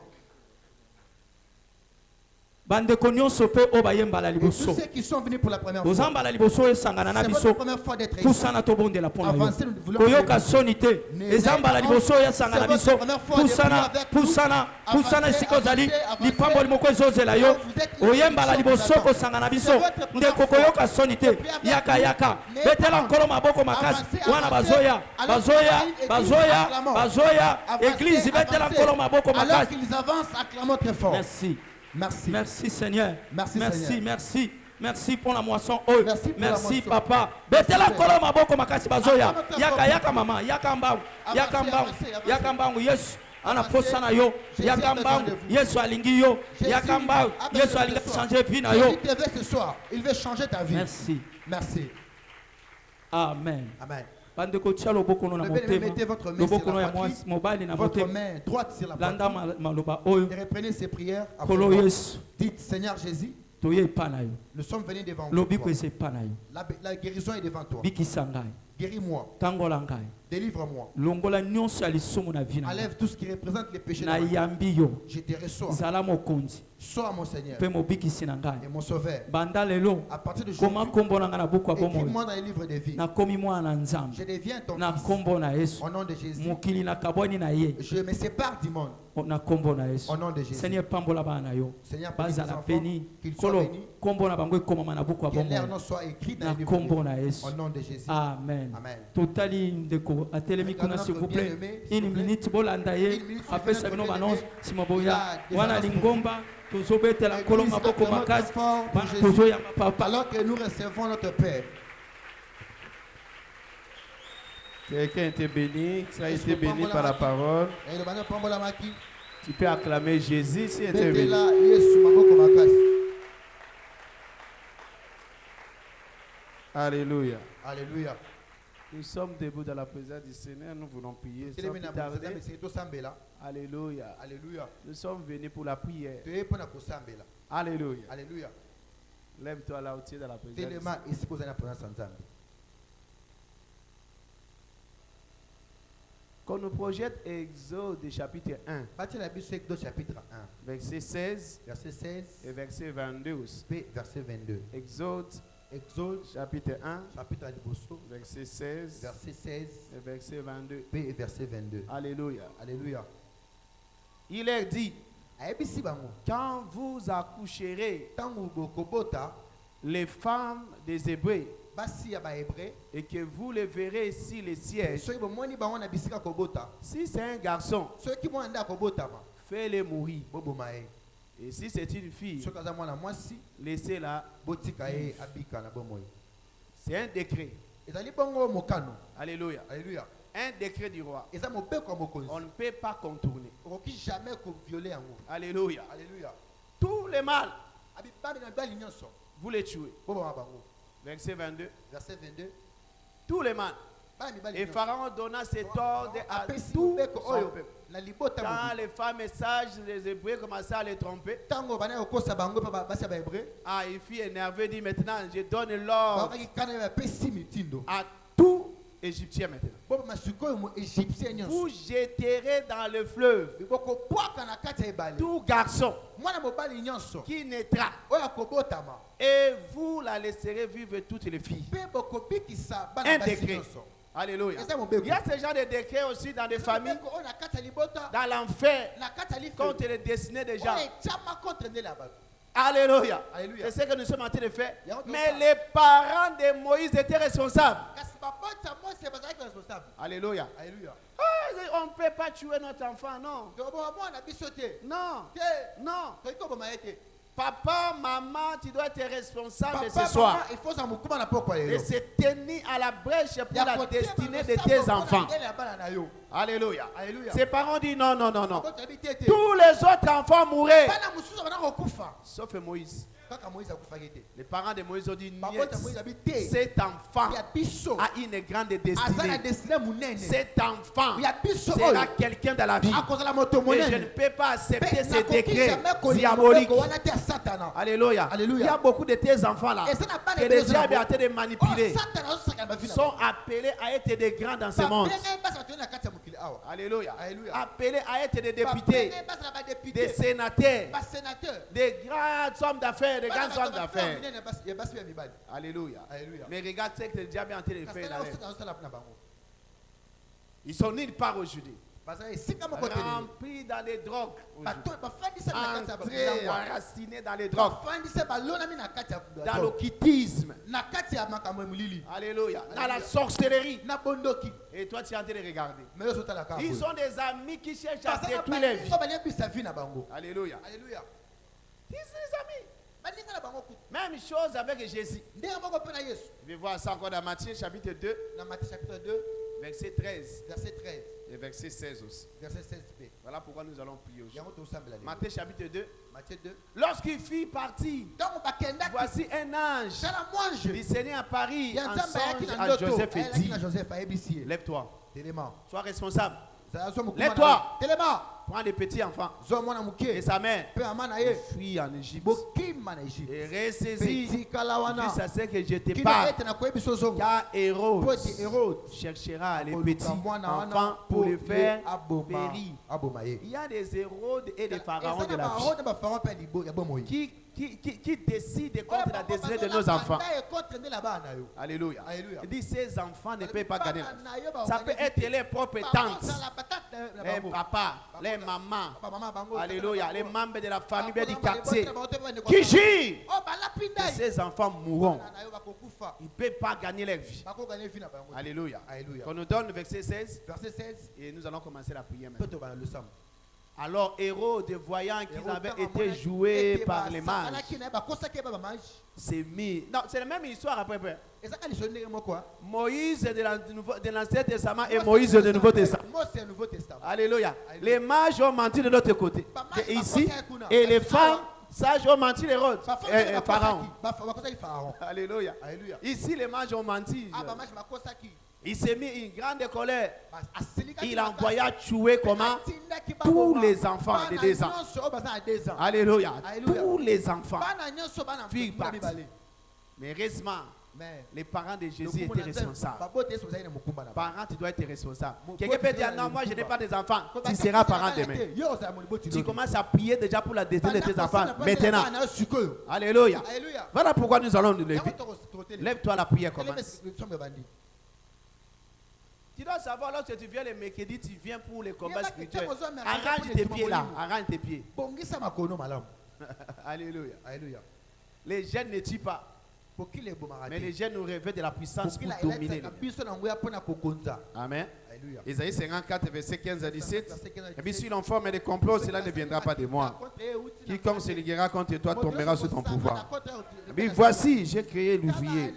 Bandeko nyonso pe obayembala liboso. Tous ceux qui sont venus pour la première fois. Ozambala liboso esangana na biso. C'est votre première fois d'être ici. Pusana tobondela pona yo. Avancez, nous voulons. Koyoka sonité. Ezambala liboso esangana biso. Pusana sikozali lipambo limoko ezozela yo. Oyembala liboso kosangana biso. Ndeko koyoka sonité. Yaka. Betela nkolo maboko makasi. Wana bazoya. Église betela nkolo maboko makasi. Alors qu'ils avancent, acclamons très fort. Merci Seigneur. Merci pour la moisson. Merci Papa. Betela nkolo maboko makasi bazoya. Yaka mama, yaka mbangu. Yesu anaposa na yo. Yaka mbangu. Yesu alingi yo. Yaka mbangu. Yesu alingi changer vie na yo. Ce soir, il veut changer ta vie. Merci. Amen. Mettez votre main sur la poitrine, votre main droite sur la poitrine et reprenez ces prières. Dites, Seigneur Jésus, nous sommes venus devant toi. La guérison est devant toi. Guéris-moi. Délivre-moi. Enlève tout ce qui représente les péchés de ma vie. Je te reçois. Sois mon Seigneur et mon Sauveur. À partir de aujourd'hui, écris-moi dans les livres de vie. Je deviens ton fils. Au nom de Jésus. Je me sépare du monde. Au nom de Jésus. Seigneur, pambola Seigneur, béni, qu'ils soient bénis. Que leur nom soit écrit dans les livres de vie. Au nom de Jésus. Amen. Totali ndeko atelemi kuna s'il vous plaît. Une minute bolanda ye. Après ça bino banons simoboya. Wana lingomba tozobetela nkolo maboko makasi. Tozoya papa. Alors que nous recevons notre Père. Quelqu'un était béni, tu as été béni par la parole. Tu peux acclamer Jésus si tu es béni. Alléluia. Alléluia. Nous sommes debout dans la présence du Seigneur, nous voulons prier. Alléluia. Alléluia. Nous sommes venus pour la prière. Alléluia. Alléluia. Lève-toi là où tu es dans la présence. Téléma ici pour la présence de Dieu. Quand nous projette Exode chapitre 1, verset 16, et verset 22 aussi. Verset 22. Exode chapitre 1, verset 16, et verset 22. Verset 22. Alléluia. Alléluia. Il est dit, quand vous accoucherez les femmes des Hébreux, et que vous les verrez ici les sièges, si c'est un garçon, faites-les mourir. Et si c'est une fille, laissez-la. C'est un décret. Alléluia. Alléluia. Un décret du roi. On ne peut pas contourner. Alléluia. Alléluia. Tous les mâles, vous les tuez. Verset 22. Verset 22. Tous les mâles. Et Pharaon donna cet ordre à tout son peuple. Quand les femmes sages, les Hébreux commençaient à les tromper, il fut énervé, dit maintenant je donne l'ordre à tout Égyptien maintenant. Vous jetterez dans le fleuve tout garçon qui naîtra, et vous la laisserez vivre toutes les filles. Un décret. Alléluia. Il y a ce genre de décret aussi dans des familles, dans l'enfer, contre les destinés des gens. Alléluia. C'est ce que nous sommes en train de faire. Mais les parents de Moïse étaient responsables. Alléluia. On ne peut pas tuer notre enfant, non. Non. Non. Papa, maman, tu dois être responsable ce soir. Et se tenir à la brèche pour la destinée de tes enfants. Alléluia. Ses parents disent non, non, non, non. Tous les autres enfants mourraient. Sauf Moïse. Les parents de Moïse ont dit cet enfant a une grande destinée. Cet enfant sera quelqu'un dans la vie. Et je ne peux pas accepter ces décrets diaboliques. Alléluia. Il y a beaucoup de tes enfants là que les diables ont été manipuler, sont appelés à être des grands dans ce monde. Alléluia. Appelés à être des députés, des sénateurs, des grands hommes d'affaires, des grands hommes d'affaires. Alléluia. Mais regarde ce que le diable est en train de faire là. Ils sont nulle part aujourd'hui. Remplis dans les drogues, entrés, enracinés dans les drogues, dans l'occultisme, alléluia, dans la sorcellerie. Et toi tu es en train de regarder. Ils ont des amis qui cherchent à détruire les vies. Alléluia. Ils sont des amis. Même chose avec Jésus. Je vais voir ça encore dans Matthieu chapitre 2. Verset 13. Et verset 16 aussi. Voilà pourquoi nous allons prier aujourd'hui. Matthieu chapitre 2. Lorsqu'il fit partir, voici un ange du Seigneur à Paris en songe à Joseph et dit, lève-toi, sois responsable. Lève-toi, prends les petits enfants et sa mère, fuis en Égypte et ressaisis jusqu'à ce que je te parle, car Hérode cherchera les petits enfants pour les faire périr. Il y a des Hérodes et des pharaons de la vie qui décident contre la destinée de nos enfants. Alléluia. Il dit ces enfants ne peuvent pas gagner. Ça peut être les propres tantes, les papas, les mamans, alléluia, les membres de la famille du quartier qui jurent que ces enfants mourront. Ils ne peuvent pas gagner leur vie. Alléluia. On nous donne le verset 16 et nous allons commencer la prière maintenant. Alors Hérode, voyant qu'ils avaient été joués par les mages, s'est mis. Non, c'est la même histoire après. Moïse de l'Ancien Testament et Moïse du Nouveau Testament. Alléluia. Les mages ont menti de l'autre côté. Ici, et les femmes sages ont menti Hérode. Pharaon. Alléluia. Ici, les mages ont menti. Il s'est mis une grande colère. Il envoya tuer comment? Tous les enfants de 2 ans. Alléluia. Tous les enfants. Mais heureusement, les parents de Jésus étaient responsables. Parents, tu dois être responsable. Quelqu'un peut dire, non, moi je n'ai pas des enfants. Tu seras parent demain. Tu commences à prier déjà pour la destinée de tes enfants maintenant. Alléluia. Voilà pourquoi nous allons nous lever. Lève-toi, la prière commence. Tu dois savoir, lorsque tu viens les mercredis, tu viens pour les combats spirituels. Arrange tes pieds là. Arrange tes pieds. Alléluia. Les jeunes ne tuent pas. Mais les jeunes nous révèlent de la puissance pour dominer. Amen. Isaïe 54, verset 15 à 17. Et puis si l'on forme des complots, cela ne viendra pas de moi. Quiconque se liguera contre toi tombera sous ton pouvoir. Et puis voici, j'ai créé l'ouvrier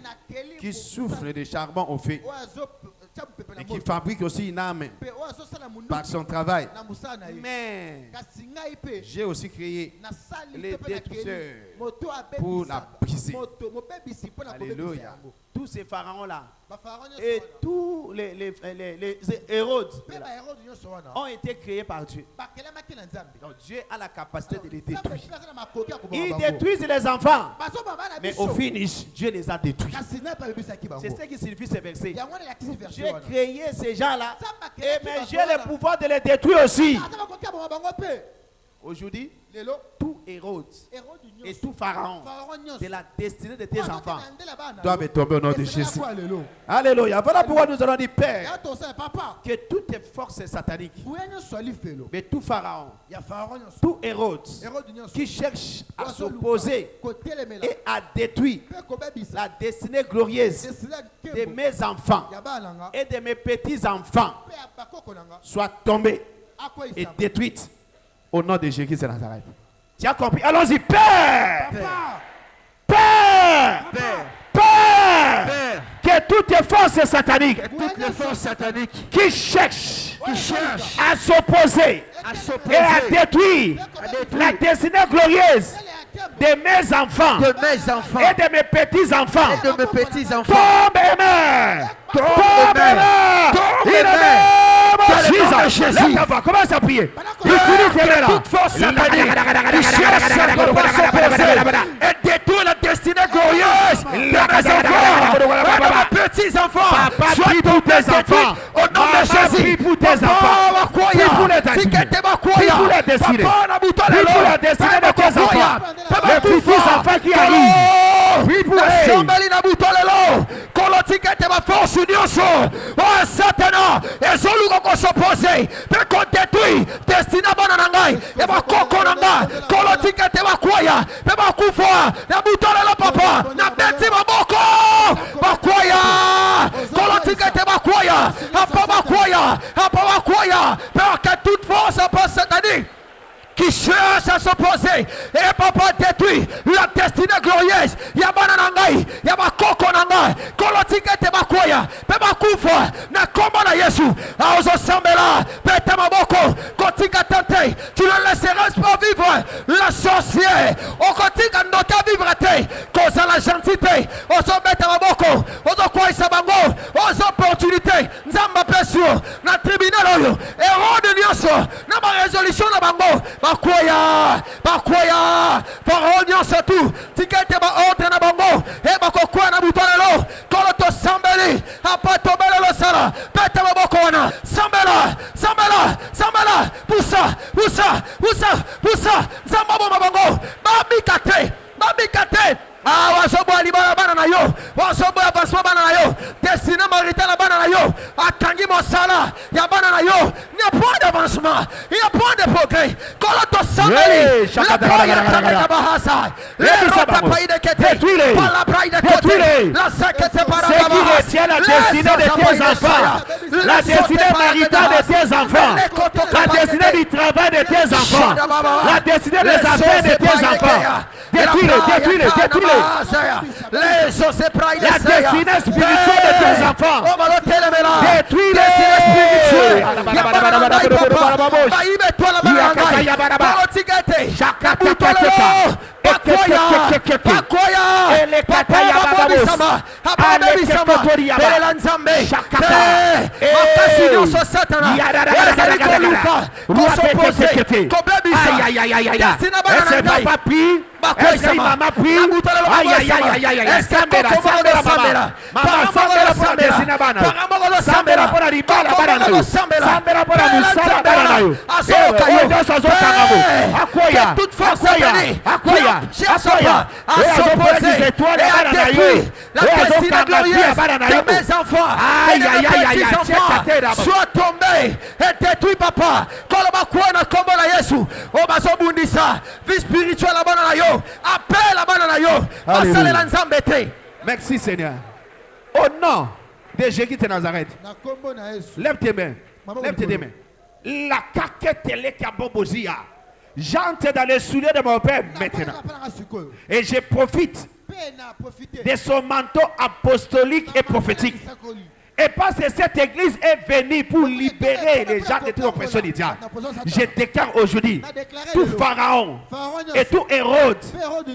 qui souffle de charbon au feu et qui fabrique aussi une âme par son travail. Mais j'ai aussi créé les détruiseurs pour la briser. Alléluia. Tous ces pharaons-là et tous les Hérodes ont été créés par Dieu. Donc Dieu a la capacité de les détruire. Ils détruisent les enfants, mais au finish, Dieu les a détruits. C'est ce qui signifie ces versets. J'ai créé ces gens-là, mais j'ai le pouvoir de les détruire aussi. Aujourd'hui, tout Hérode et tout Pharaon de la destinée de tes enfants doivent tomber au nom de Jésus. Alléluia. Voilà pourquoi nous allons dire, Père, que toutes les forces sataniques, mais tout Pharaon, tout Hérode qui cherche à s'opposer et à détruire la destinée glorieuse de mes enfants et de mes petits-enfants soient tombés et détruites au nom de Jésus de Nazareth. Tu as compris? Allons-y, Père! Père! Que toutes les forces sataniques qui cherchent à s'opposer et à détruire la destinée glorieuse de mes enfants et de mes petits-enfants tombe et meurt! Tombe et meurt! Jésus, commence à prier. Toute force satanique qui cherche à et détruire la destinée glorieuse de mes enfants, de mes petits-enfants, sois pour tes enfants, au nom de Jésus. Prie pour tes enfants, prie pour les destinés, prie pour les destinés, prie pour la destinée de tes enfants, les petits-enfants qui arrivent. Prie pour eux. Oh Satan, et Zolugo s'opposer, mais qu'on détruit, destina bananangai, et ma coconanga, colotika te makwaya, et ma kufa, na butole la papa, na beti maboko, makwaya, colotika te makwaya, apa makwaya, mais que toute force à pas satanique qui cherche à s'opposer et papa détruit la destinée glorieuse. Yabana nangai, yaba koko nangai, kolotika te makoya, peba kufa na komba na Yesu. Aozo sambela, pete maboko, kotika tante, tu ne laisseras pas vivre la sorcière. O kotika nota vivre te, cause la gentillité. Ozo bete maboko, ozo kwa isabango, ozo opportunité. Nzamba pesio, na tribunal oyo, Hérode nyoso, na ma résolution na bango. Bakoya, parole nyonso tout, tikete ba ordre na bango, e bakokwa na butolelo, koloto sambeli, apato belelo sala, pete maboko wana, sambela, pusa, zambabo mabango, babikate, wasobo alibana bana na yo, wasobo avancement bana na yo, destiné marital bana na yo, atangi mosala ya bana na yo, il n'y a point d'avancement, il n'y a point de progrès. Koloto sameli, la praia tanga bahasa, le rota paide kete, la praide kete, la sekete para ce qui retient la destinée de tes enfants, la destinée maritale de tes enfants, la destinée du travail de tes enfants, la destinée des affaires de tes enfants. Détruis-les. La destinée spirituelle de tes enfants. Détruis-les spirituels. soit tombé et détruit, papa. Vie spirituelle la banana yo, appelle la banana yo. Merci Seigneur. Au nom de Jésus de Nazareth, lève tes mains. Lève tes mains. La caquette les kabobozia. J'entre dans les souliers de mon père maintenant. Et je profite de son manteau apostolique et prophétique. Et parce que cette église est venue pour libérer les gens de toute oppression du diable, je déclare aujourd'hui tout Pharaon et tout Hérode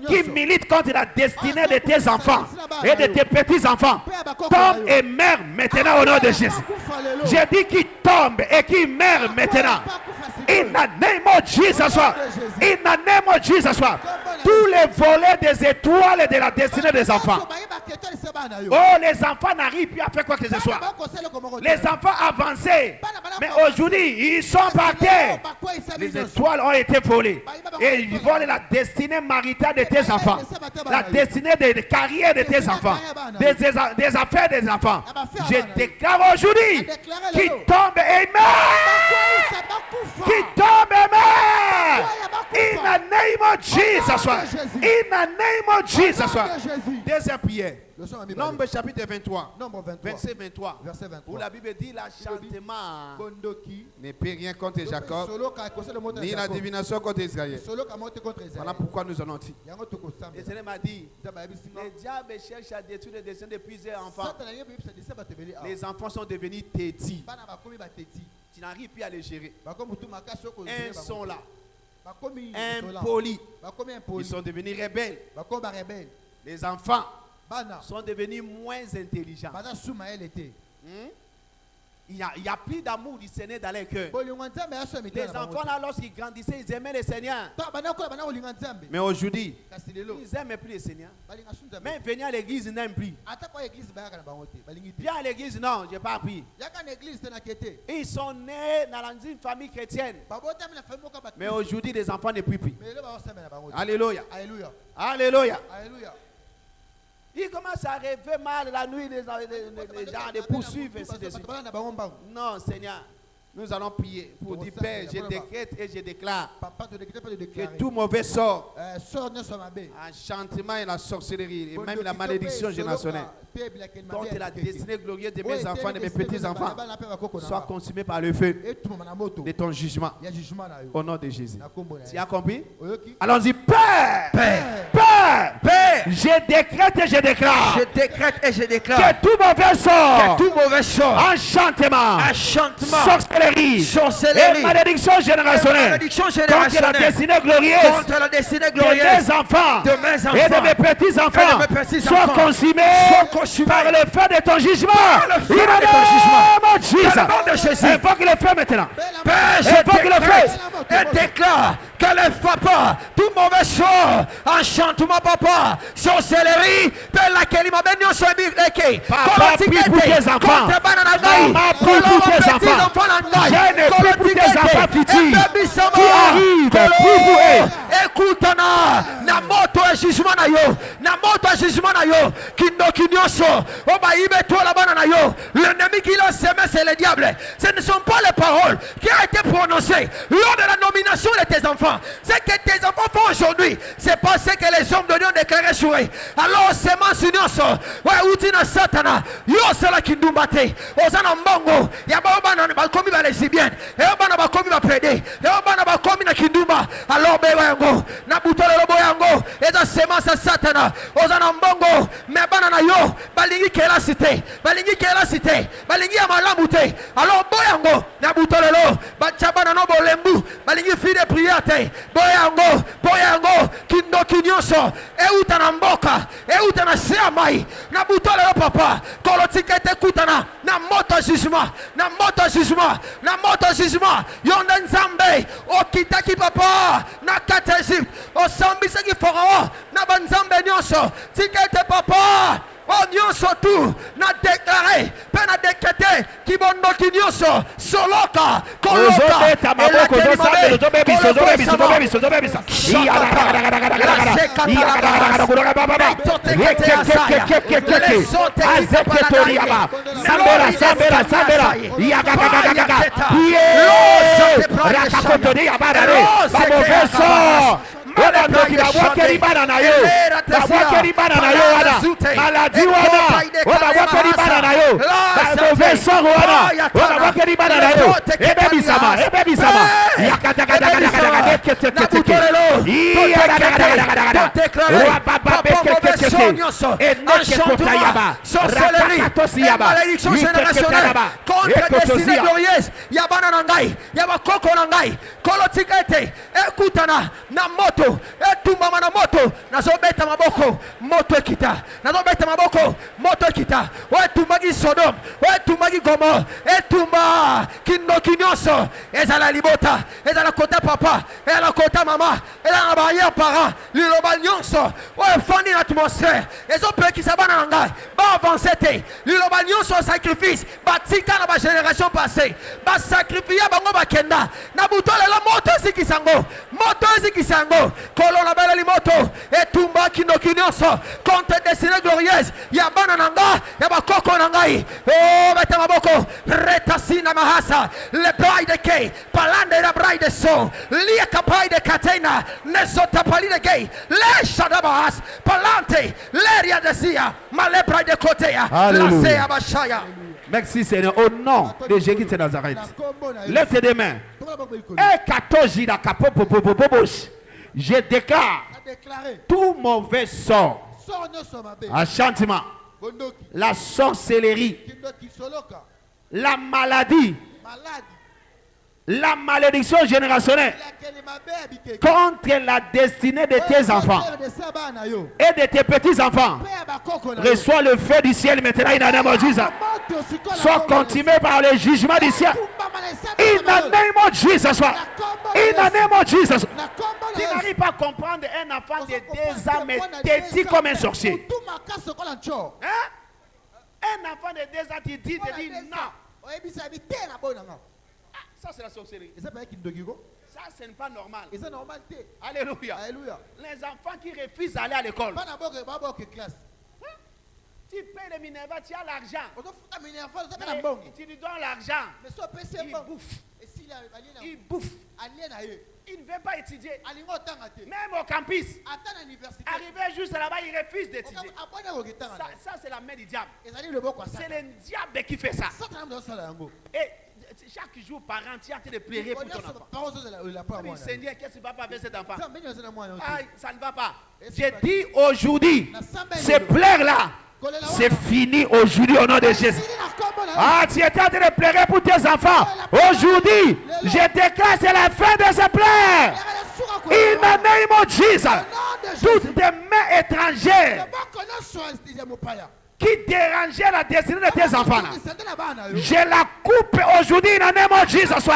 qui milite contre la destinée de tes enfants et de tes petits-enfants tombe et meurt maintenant au nom de Jésus. J'ai dit qu'il tombe et qu'il meurt maintenant. In the name of Jesus. In the name of Jesus. Tous les volets des étoiles et de la destinée des enfants. Oh, les enfants n'arrivent plus à faire quoi que ce soit. Les enfants avancés. Mais aujourd'hui, ils sont par terre. Les étoiles ont été volées. Et ils volent la destinée maritale de tes enfants. La destinée de carrière de tes enfants. Des affaires des enfants. Je déclare aujourd'hui qu'ils tombent et meurent. Qui tombe et meurt. In the name of Jesus. In the name of Jesus. Deuxième prière. Nombre chapitre 23. Verset 23. Où la Bible dit l'enchantement ne peut rien contre Jacob, ni la divination contre Israël. Voilà pourquoi nous en avons dit. Et le Seigneur m'a dit, le diable cherche à détruire les desseins de plusieurs enfants. Les enfants sont devenus têtis. Tu n'arrives plus à les gérer. Un sont là. Impolis. Ils sont devenus rebelles. Les enfants sont devenus moins intelligents. Il n'y a plus d'amour du Seigneur dans les cœurs. Les enfants là, lorsqu'ils grandissaient, ils aimaient le Seigneur. Mais aujourd'hui, ils n'aiment plus le Seigneur. Même venir à l'église, ils n'aiment plus. Viens à l'église, non, je n'ai pas appris. Ils sont nés dans une famille chrétienne. Mais aujourd'hui, les enfants ne prient plus. Alléluia. Alléluia. Il commence à rêver mal la nuit, les gens les poursuivent, ainsi de suite. Non, Seigneur, nous allons prier pour dire, Père, je décrète et je déclare que tout mauvais sort, enchantement et la sorcellerie, et même la malédiction générationnelle, contre la destinée glorieuse de mes enfants et de mes petits-enfants, soit consumée par le feu de ton jugement. Au nom de Jésus. Tu as compris? Allons-y, Père, Père, Père, je décrète et je déclare. Je décrète et je déclare que tout mauvais sort, enchantement, sorcellerie, et malédiction générationnelle, contre la destinée glorieuse de mes enfants et de mes petits-enfants, soit consumée par le feu de ton jugement. Il est de Jésus. Invoque le feu maintenant. Invoque le feu et déclare que le papa, tout mauvais sort, enchantement papa, sorcellerie, de laquelle il m'a béni au soir biblique. Papa, prie pour tes enfants. Maman, prie pour tes enfants. Je ne prie pour tes enfants petits qui arrivent. Prie pour eux. Écoute, na moto et jugement na yo, na moto et jugement na yo, kinyoso, oba ibe to la bana na yo. L'ennemi qui l'a semé, c'est le diable. Ce ne sont pas les paroles qui ont été prononcées lors de la nomination de tes enfants. Ce que tes enfants font aujourd'hui, c'est parce que les hommes de Dieu ont déclaré sur eux. Alors, c'est mentionné, ouais, outina satana, yo c'est la kindumbate, osana mbongo, yabana ba komi ba lesbienne, et obana ba komi ba prédé, et obana ba komi na kindumba. Alors, bewango, na butolo lobo yango, eza semence satana, osana mbongo, mais bana na yo, balingi kela cité, balingi ya malamu te. Alors, boyango, na butolo lo, ba chabana no bolembu, balingi fille de prière te boyango kindoki nyonso euta na mboka euta na se ya mai na buto lelo papa kolotika ete kutana na moto jugement yonde nzambe okitaki papa na kati ya Egypte osambisaki Farao na banzambe nyonso tika ete papa oh nyonso tu na déclaré pe na décrété kibondoki nyonso soloka koloka na moto etumba na moto nazobeta maboko moto ekita nazobeta maboko moto ekita oetumbaki Sodome oetumbaki Gomorrhe etumba kindoki nyonso ezala libota ezala kota papa ezala kota mama ezala na baye parents liloba nyonso oefandi na atmosphère ezopekisa bana na ngai baavance te liloba nyonso sacrifice batika na bagénération passée basakrifia bango bakenda na buto lelo moto ezikisango kolona bela limoto etumba kindoki nyonso contre destinée glorieuse ya bana na nga ya bakoko na ngai oh beta maboko retasina mahasa le bride kei palande la bride so lia kapai de katena nesota paline kei le shadabas palante leria desia male bride kotea la sea bashaya. Merci Seigneur, au nom de Jésus de Nazareth. Lève tes mains. Je déclare tout mauvais sort, enchantement, la sorcellerie, la maladie, la malédiction générationnelle contre la destinée de tes enfants et de tes petits-enfants. Reçois le feu du ciel maintenant, in the name of Jesus. Sois continué par le jugement du ciel. In the name of Jesus. In the name of Jesus. Tu n'arrives pas à comprendre un enfant de 2 ans, mais t'es comme un sorcier. Hein? Un enfant de 2 ans, tu dis non. Ça, c'est la sorcellerie. Ça, ce n'est pas normal. Alléluia. Les enfants qui refusent d'aller à l'école. Tu payes le Minerva, tu as l'argent. Tu lui donnes l'argent. Il bouffe. Il ne veut pas étudier. Même au campus. Arrivé juste là-bas, il refuse d'étudier. Ça, c'est la main du diable. C'est le diable qui fait ça. Et chaque jour, parent, tu as de pleurer pour ton enfant. Seigneur, qu'est-ce que tu vas pas faire cet enfant? Ça ne va pas. J'ai dit aujourd'hui, ces pleurs-là, c'est fini aujourd'hui au nom de Jésus. Ah, tu étais en train de pleurer pour tes enfants. Aujourd'hui, je déclare c'est la fin de ces pleurs. In the name of Jesus. Toutes les mains étrangères qui dérangeait la destinée de tes enfants, je la coupe aujourd'hui in the name of Jesus.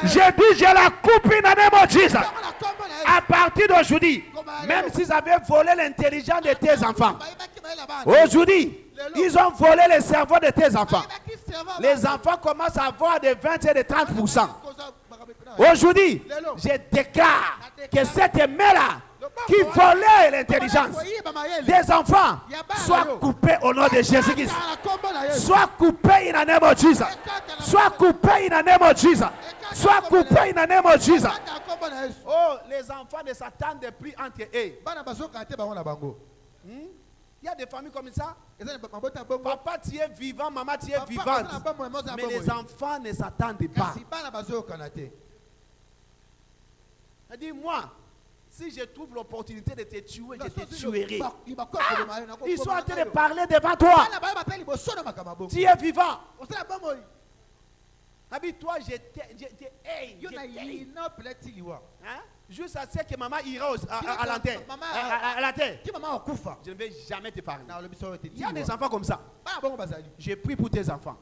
Je dis je la coupe in the name of Jesus. À partir d'aujourd'hui, même s'ils avaient volé l'intelligence de tes enfants, aujourd'hui, ils ont volé le cerveau de tes enfants. Les enfants commencent à avoir de 20 et de 30%. Aujourd'hui, je déclare que cette main-là qui volait l'intelligence des enfants soit coupée au nom de Jésus-Christ. Soit coupée in the name of Jesus. Soit coupée in the name of Jesus. Soit coupée in the name of Jesus. Oh, les enfants ne s'attendent plus entre eux. Il y a des familles comme ça. Papa, tu es vivant, maman, tu es vivante. Mais les enfants ne s'attendent pas. Dis-moi, si je trouve l'opportunité de te tuer, je te tuerai. Ils sont en train de parler devant toi. Tu es vivant. Toi, juste à ce que maman ira à l'antenne. Je ne vais jamais te parler. Il y a des enfants comme ça. Je prie pour tes enfants.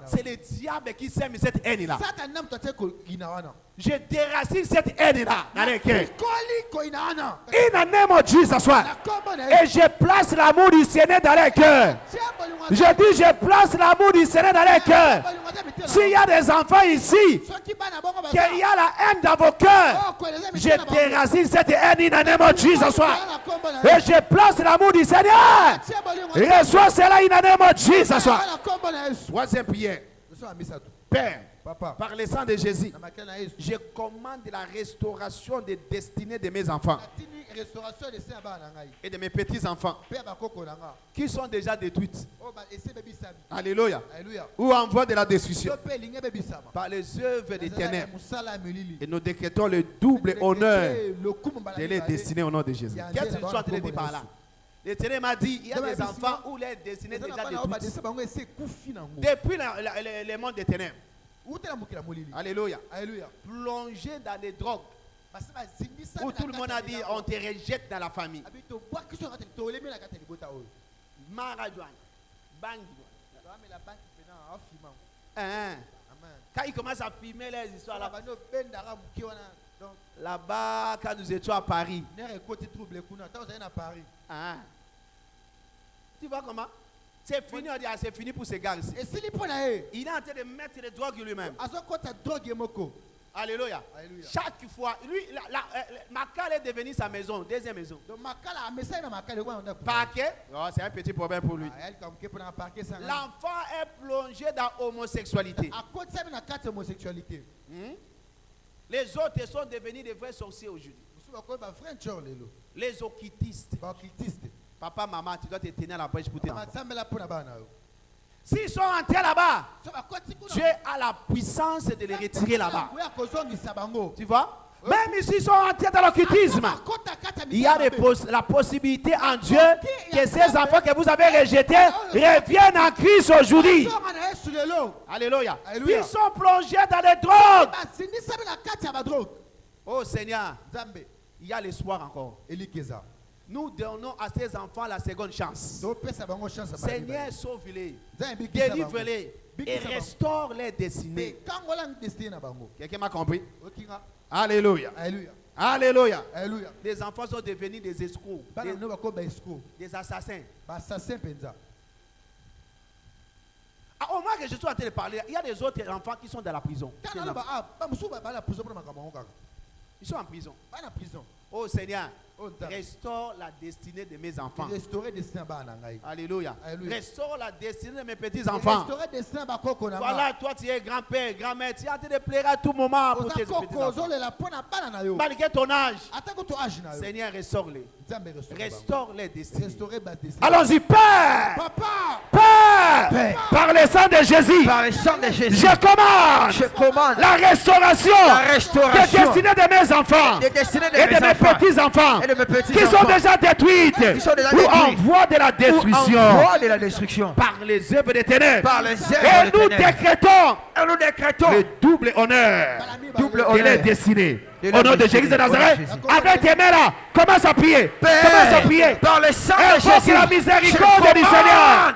C'est le diable qui sème cette haine-là. Je déracine cette haine-là dans les cœurs. In the name of Jesus. Et je place l'amour du Seigneur dans les cœurs. Je dis, je place l'amour du Seigneur dans les cœurs. S'il y a des enfants ici, qu'il y a la haine dans vos cœurs, je déracine cette haine in the name of Jesus. Et je place l'amour du Seigneur. Reçois cela in the name of Jesus. Troisième prière. Père, par le sang de Jésus, je commande la restauration des destinées de mes enfants et de mes petits-enfants qui sont déjà détruites. Alléluia. Ou en voie de la destruction par les œuvres des ténèbres. Et nous décrétons le double honneur de les destinées au nom de Jésus. Qu'est-ce que tu es en train de dire par là? Le Seigneur m'a dit, il y a des enfants où les destinées déjà détruites depuis le monde des ténèbres. Alléluia. Plongé dans les drogues. Où tout le monde a dit, on te rejette dans la famille. Maradouane. Quand il commence à filmer les histoires là-bas, quand nous étions à Paris. Tu vois comment? C'est fini, on dit, c'est fini pour ces gars ici. Il est en train de mettre les drogues lui-même. Alléluia. Chaque fois, lui, Makal est devenu sa maison, deuxième maison. Parquet, oh, c'est un petit problème pour lui. L'enfant est plongé dans l'homosexualité. Les autres sont devenus des vrais sorciers aujourd'hui. Les occultistes. Papa, maman, tu dois te tenir à la brèche pour tes enfants. S'ils sont entrés là-bas, Dieu a la puissance de les retirer là-bas. Tu vois? Même s'ils sont entrés dans l'occultisme, il y a la possibilité en Dieu que ces enfants que vous avez rejetés reviennent en Christ aujourd'hui. Alléluia. Ils sont plongés dans les drogues. Oh Seigneur, il y a l'espoir encore. Nous donnons à ces enfants la seconde chance. Seigneur, sauve-les, délivre-les et restaure les destinées. Quelqu'un m'a compris? Alléluia. Alléluia. Les enfants sont devenus des escrocs, des assassins. Au moins que je suis en train de parler, il y a des autres enfants qui sont dans la prison. Ils sont en prison. Oh Seigneur, restaure la destinée de mes enfants. Alléluia. Restaure la destinée de mes petits-enfants. Voilà, toi tu es grand-père, grand-mère, tu es en train de pleurer à tout moment pour tes petits-enfants. Malgré ton âge, Seigneur, restaure-les. Restaure les destinées. Allons-y, Père. Père. Par le sang de Jésus. Je commande la restauration des destinées de mes enfants et de mes petits-enfants qui sont déjà détruites ou en voie de la destruction par les œuvres des ténèbres. Et nous décrétons le double honneur de les destinées. Au nom de Jésus de Nazareth, avec tes mains là, commence à prier. Commence à prier. Par le sang de Jésus, la miséricorde du Seigneur.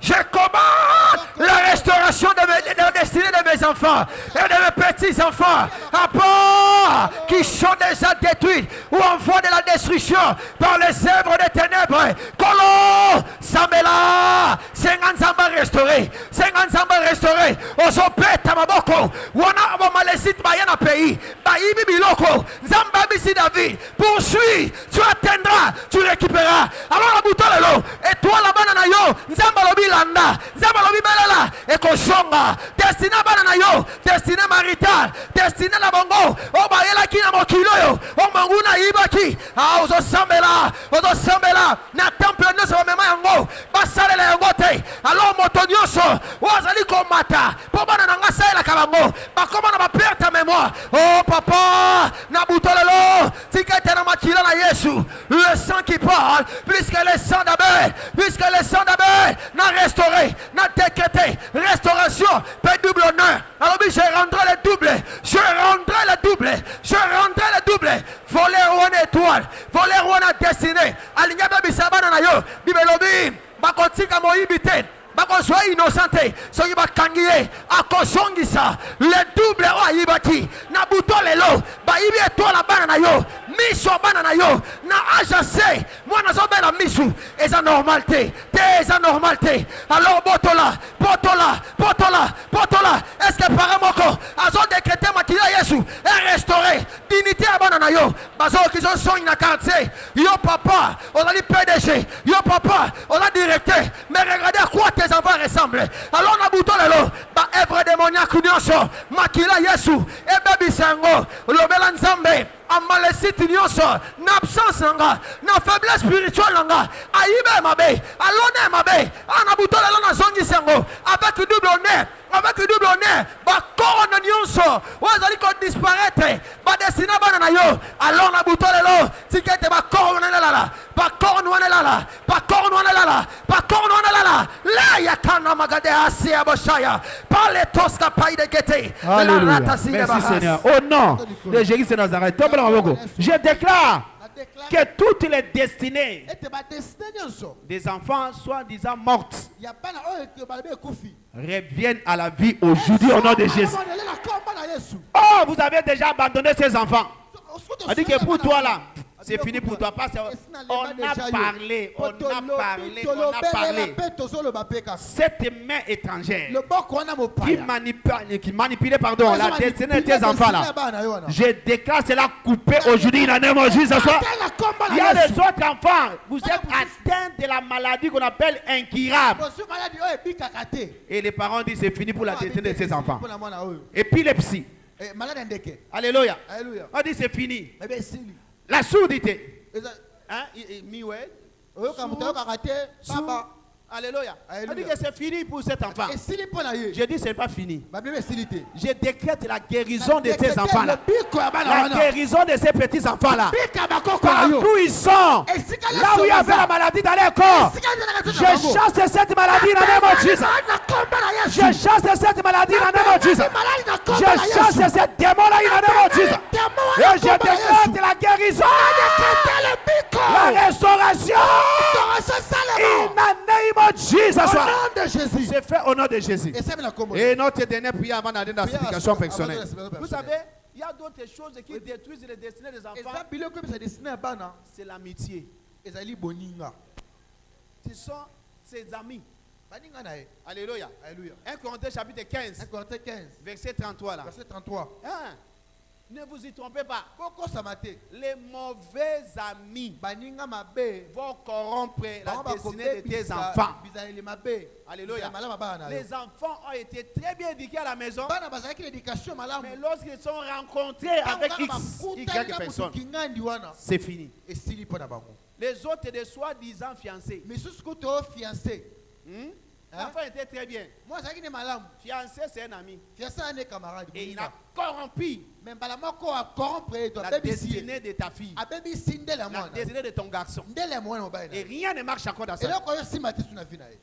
Je commande la restauration de la destinée de mes enfants et de mes petits-enfants, à part qui sont déjà détruits ou en voie de la destruction par les œuvres des ténèbres. Kolo, Samela, Senganzamba restauré, Ozopeta Maboko, Wana Abomalesit Bayana pays, Baïbi Biloko, Zambabisi David, poursuis, tu atteindras, tu récupéreras. Alors la bouton de l'eau, et toi la banana yo, Zambalobi Landa, Zambalobi Belala, et Koshonga, destiné banana yo, destiné marital, destiné la bongo, Obayela Kina Mokilo, Omanguna Ibaki, Ozosambela, na temple de ce moment yango, Basale la yangote, alors Motonioso, Wazali Komata, Pobana Nangasa la Kabango, Bakoma na perte mémoire. Oh papa, na butolelo, tikete na maki Makila na Yesu, le sang qui parle, puisque le sang d'Abel, n'a restauré, n'a décrété restauration, paix double honneur. Alors oui, je rendrai le double, voler ou une étoile, voler ou une destinée. Aligné bisabana na yo, bibelobi, bakotika moibite. Bakozwa innocente soki bakangiye akozongisa le double o ayibaki na buto lelo bayibi etola bana na yo miso bana na yo na agence mwana zobela misu eza normal te eza normal te. Alors botola est-ce que par moko azo décréter makila Yesu est restauré dignité à bana na yo bazo kizo soñ na quartier yo papa on a dit PDG yo papa on a directeur mais regardez à quoi tes enfants ressemblent. Alors on a bouton lelo ba œuvre démoniaque nyonso makila Yesu e baby sango lobela nzambe amalesiti nyonso na absence nanga na faiblesse spirituelle nanga ayibe mabe alone mabe ana bouton lelo na zongi sango avec double honneur ba corona nyonso wazali ko disparaître ba destina bana na yo. Alors na bouton lelo tikete ba corona lala la yakana magade asia boshaya parle tosca paide gete la rata si. Merci Seigneur. Au nom de Jésus de Nazareth, je déclare que toutes les destinées des enfants soi-disant mortes reviennent à la vie aujourd'hui au nom de Jésus. Oh, vous avez déjà abandonné ces enfants. On dit que pour toi là, c'est fini pour toi. Parce on a parlé. Cette main étrangère qui manipulait la destinée de tes enfants là. Je déclare cela coupé aujourd'hui dans le nom de Jésus. Il y a les autres enfants. Vous êtes atteints de la maladie qu'on appelle incurable. Et les parents disent c'est fini pour la destinée de ces enfants. Épilepsie. Alléluia. On dit c'est fini. La sourdité. Alléluia. On dit que c'est fini pour cet enfant. Je dis c'est pas fini. Je décrète la guérison de ces enfants là. La guérison de ces petits enfants là. Partout ils sont. Là où il y avait la maladie dans leur corps. Je chasse cette maladie dans le nom de Jésus. Je chasse cette maladie dans le nom de Jésus. Je chasse cette démon là dans le nom de Jésus. Et je décrète la guérison. La restauration. In the name of Jesus. C'est fait au nom de Jésus. Et notre dernière prière avant d'aller dans la supplication personnelle. Vous savez, il y a d'autres choses qui détruisent les destinées des enfants. C'est l'amitié. Ce sont ses amis. Alléluia. 1 Corinthiens chapitre 15. Verset 33 là. Ne vous y trompez pas. Les mauvais amis vont corrompre la destinée de tes enfants. Alléluia. Les enfants ont été très bien éduqués à la maison. Mais lorsqu'ils sont rencontrés avec Y personnes, c'est fini. Les autres de soi-disant fiancés. L'enfant était très bien. Fiancé, c'est un ami. Et il a corrompu la destinée de ta fille, la destinée de ton garçon. Et rien ne marche encore dans ça.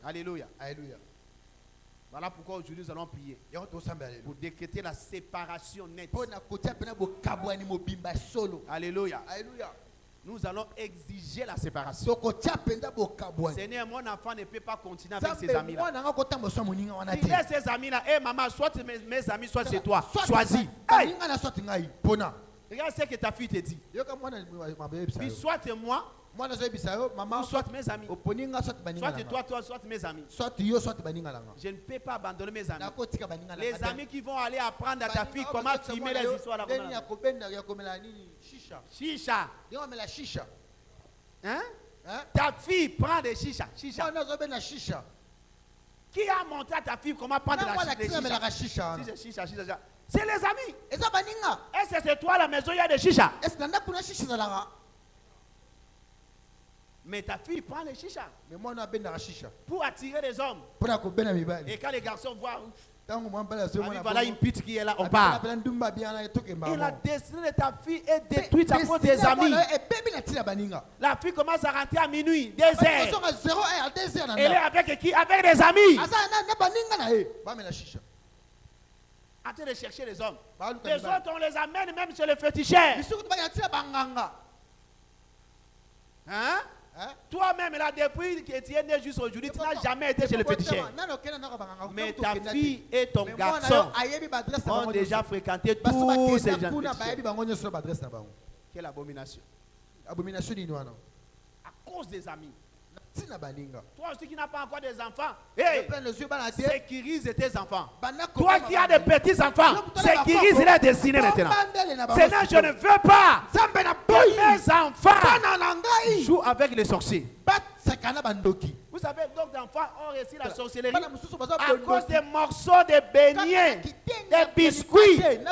Alléluia. Voilà pourquoi aujourd'hui nous allons prier pour décréter la séparation nette. Alléluia. Nous allons exiger la séparation. Seigneur, mon enfant ne peut pas continuer avec ses amis-là. Il a ses amis-là. Hé maman, soit mes amis, soit c'est toi. Choisis. Hey. Regarde ce que ta fille te dit. Puis soit moi, soit mes amis. Soit toi, soit mes amis. Je ne peux pas abandonner mes amis. Les amis qui vont aller apprendre à ta fille comment filmer les histoires là. Chicha. Hein? Ta fille prend des chicha. Qui a montré à ta fille comment prendre la chicha? C'est les amis. Est-ce que c'est toi à la maison, il y a des chicha? Mais ta fille prend les chicha pour attirer les hommes. Et quand les garçons voient, Voilà une pute qui est là, on part. Et la destinée de ta fille est détruite à cause des amis. La fille commence à rentrer à minuit, 2 heures. Elle est avec qui? Avec des amis. En train de chercher les hommes. Les autres, on les amène même chez les féticheurs. Hein? Toi-même, là, depuis que tu es né jusqu'à aujourd'hui, tu n'as jamais été chez le féticheur. Mais ta fille et ton garçon ont déjà fréquenté tous ces gens. Quelle abomination. À cause des amis. Toi aussi qui n'as pas encore des enfants, hey, sécurise tes enfants. Toi qui as des petits enfants, sécurise les destinés maintenant. Seigneur, je ne veux pas que mes enfants jouent avec les sorciers. Vous savez, donc d'enfants ont réussi la sorcellerie à cause des morceaux de beignets, des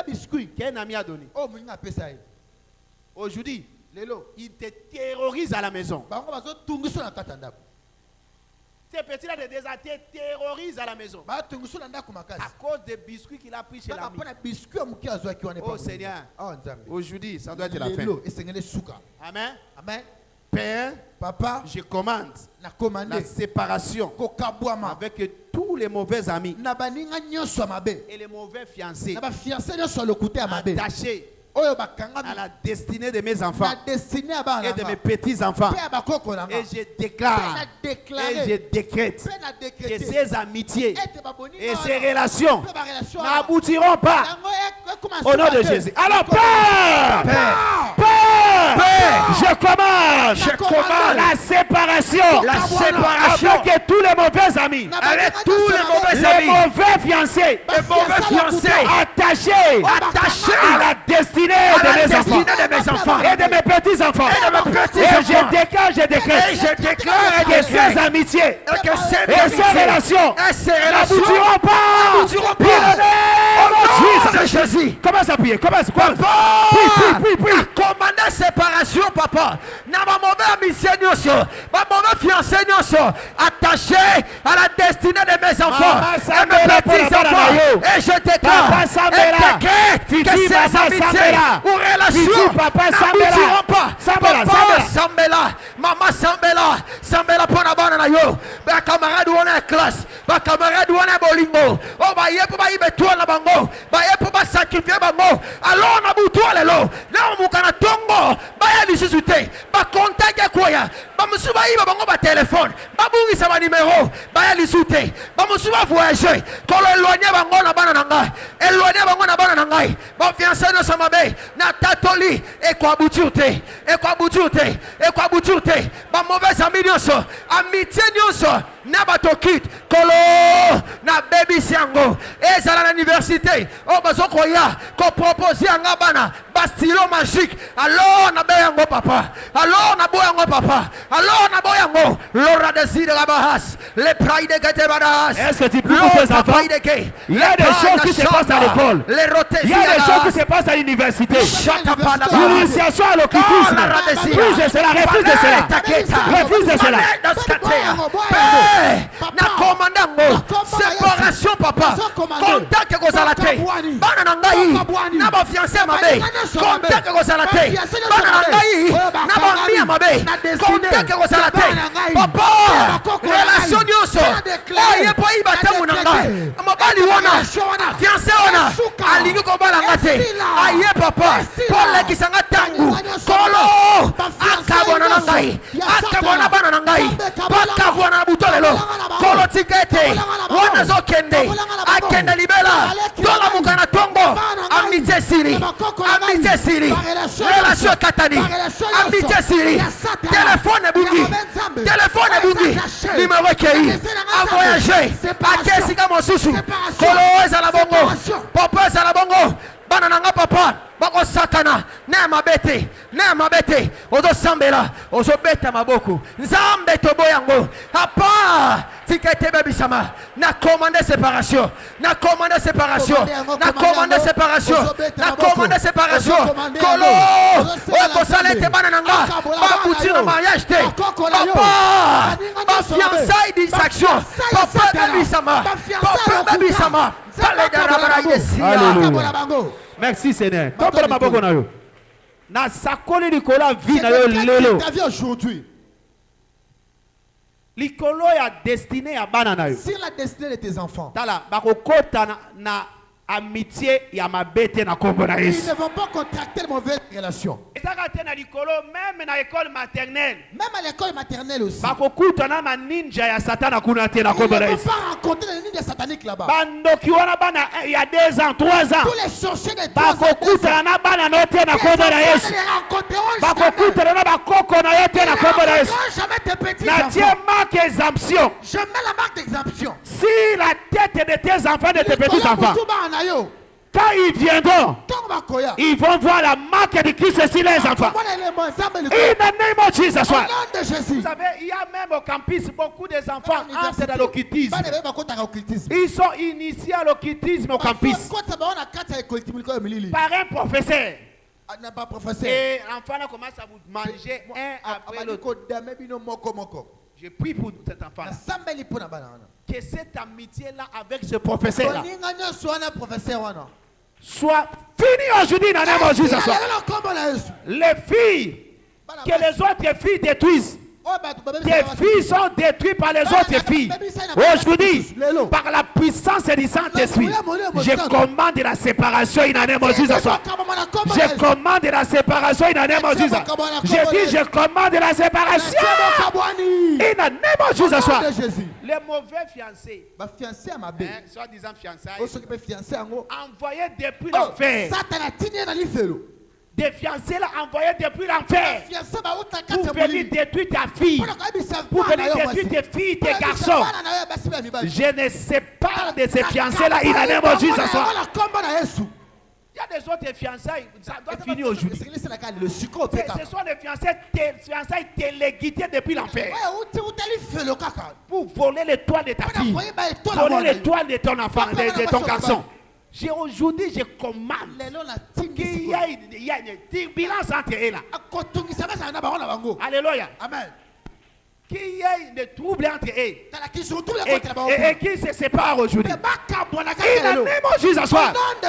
biscuits qu'un ami a donné. Aujourd'hui, il te terrorise à la maison. Ces petits-là de désert te terrorisent à la maison. À cause des biscuits qu'il a pris chez l'ami. Oh Seigneur, aujourd'hui, ça doit être la fin. Amen. Amen. Père, Papa, je commande la séparation avec tous les mauvais amis et les mauvais fiancés attachés à la destinée de mes enfants et de mes petits-enfants. Et je déclare et je décrète que ces amitiés et ces relations n'aboutiront pas au nom de Jésus. Alors, Père, je commande la séparation avec tous les mauvais amis, les mauvais fiancés, attachés à la destinée de mes enfants et de mes petits-enfants. Et je déclare que ces amitiés et ces relations n'aboutiront pas au nom de Jésus. Commence à prier. Commence. Prie. Commandez séparation, papa. Na ma mauvais amitié, ma mauvais fiancé, attaché à la destinée de mes enfants et mes petits-enfants. Et je déclare que ces amitiés ou relations n'aboutiront pas. Papa Sambela, maman Sambela pour la bonne nayo. Ba camarade ou en classe, ba camarade ou en bolingo. Oh ba yepo ba ibe toi na bango, ba yepo ba sacrifier bango. Alors na butu lelo, na mukana tongo, ba ya lisuzute, ba contact quoi ya. Ba musuba iba bango ba téléphone, ba bungi sa ba numéro, ba ya lisute, ba musuba voyager. Kolo éloigner bango na bana nanga, éloigner bango na bana nanga. Ba fiancé no samabe, na tatoli e kwa buturte, ba mauvais amis nyonso, amitié nyonso, na batokit, kolo na baby siango, ezala na université, o bazokoya, ko proposer anga bana, ba stylo magique, alors na beyango papa, alors na boyango papa, alors na boyango, l'ora de zide la bahas, les pride de Gatebadas. Est-ce que tu peux pour tes enfants? Il y a des choses qui se passent à l'école. Il y a des choses qui se passent à l'université. L'initiation à l'occultisme. Refuse de cela. Refuse de cela. Na commandant séparation papa. Contact kozalate. Bana nangai. Na ba fiancé mabe. Contact kozalate. Bana nangai. Na ba mia mabe. Contact kozalate. Papa. Relation nyonso. Oye po ibata munanga. Amabali wana. Fiancé wana. Alingi ko bala ngate. Aye papa. Kole kisanga tangu. Kolo. Akabona nangai. Akabona bana nangai. Bakabona butolelo. Kolo tikete. Wana zokende. Akende libela. Dola mukana tongo. Amitié siri. Amitié siri. Relation katani. Amitié siri. Téléphone bungi. Téléphone bungi. Numéro kei. A voyager. A kesika mosusu. Kolo ezala bongo. Papa ezala bongo. Bana nanga papa. Bako satana. Nema bete. Ozo sambela. Ozo beta maboko. Nzambe tobo yango. Apa. Tikete babisama. Na commande séparation. Na commande séparation. Kolo. Oko sala balete bana nanga babuti na mariage te papa bafiançaille distraction papa bebisama papa bebisama merci Seigneur tombola maboko na yo na sakoli likolo vie na yo lelo ta vie aujourd'hui likolo ya destiné ya bana na yo sur la destinée de tes enfants tala bakokota na amitié ya mabete na kombo na Yesu. Ils ne vont pas contracter de mauvaises relations. Même à l'école maternelle. Même à l'école maternelle aussi. Bakokutana ma ninja ya satana kuna te na kombo na Yesu. Ils ne vont pas rencontrer les ninjas sataniques là-bas. Bandoki wana bana il y a 2 ans, 3 ans. Tous les sorciers de 3 ans. Bakokutana na bana no te na kombo na Yesu. Bakokutana na bakoko na yo te na kombo na Yesu. Jamais tes petits enfants. Na tie marque exemption. Je mets la marque d'exemption. Si la tête de tes enfants, de tes petits enfants. Quand ils viendront, ils vont voir la marque de Christ sur les enfants. In the name of Jesus. Vous savez, il y a même au campus beaucoup des enfants entrent dans l'occultisme. Ils sont initiés à l'occultisme au campus par un professeur. Et l'enfant commence à vous manger un après l'autre. Je prie pour cet enfant. Que cette amitié-là avec ce professeur-là soit finie aujourd'hui dans le nom de Jésus. Les filles, que les autres filles détruisent. Tes filles sont détruites par les autres filles. Aujourd'hui, par la puissance du Saint-Esprit, je commande la séparation in the name of Jesus. Je commande la séparation in the name of Jesus. Je dis, je commande la séparation in the name of Jesus. Les mauvais fiancés, soi-disant fiançailles, envoyés depuis l'enfer. Des fiancés là envoyés depuis l'enfer pour venir détruire ta fille, pour venir détruire tes filles, tes garçons. Je ne sais pas de ces fiancés là, il en est mort juste ce soir. Il y a des autres fiançailles, ça doit finir aujourd'hui. Ce sont des fiançailles téléguidées depuis l'enfer. Pour voler les toits de ta fille, voler les toits de ton enfant, de ton garçon. Aujourd'hui, je commande qu'il y a une turbulence entre eux là. Alléluia. Amen. Qu'il y ait des troubles entre eux et qu'ils se séparent aujourd'hui. Il a même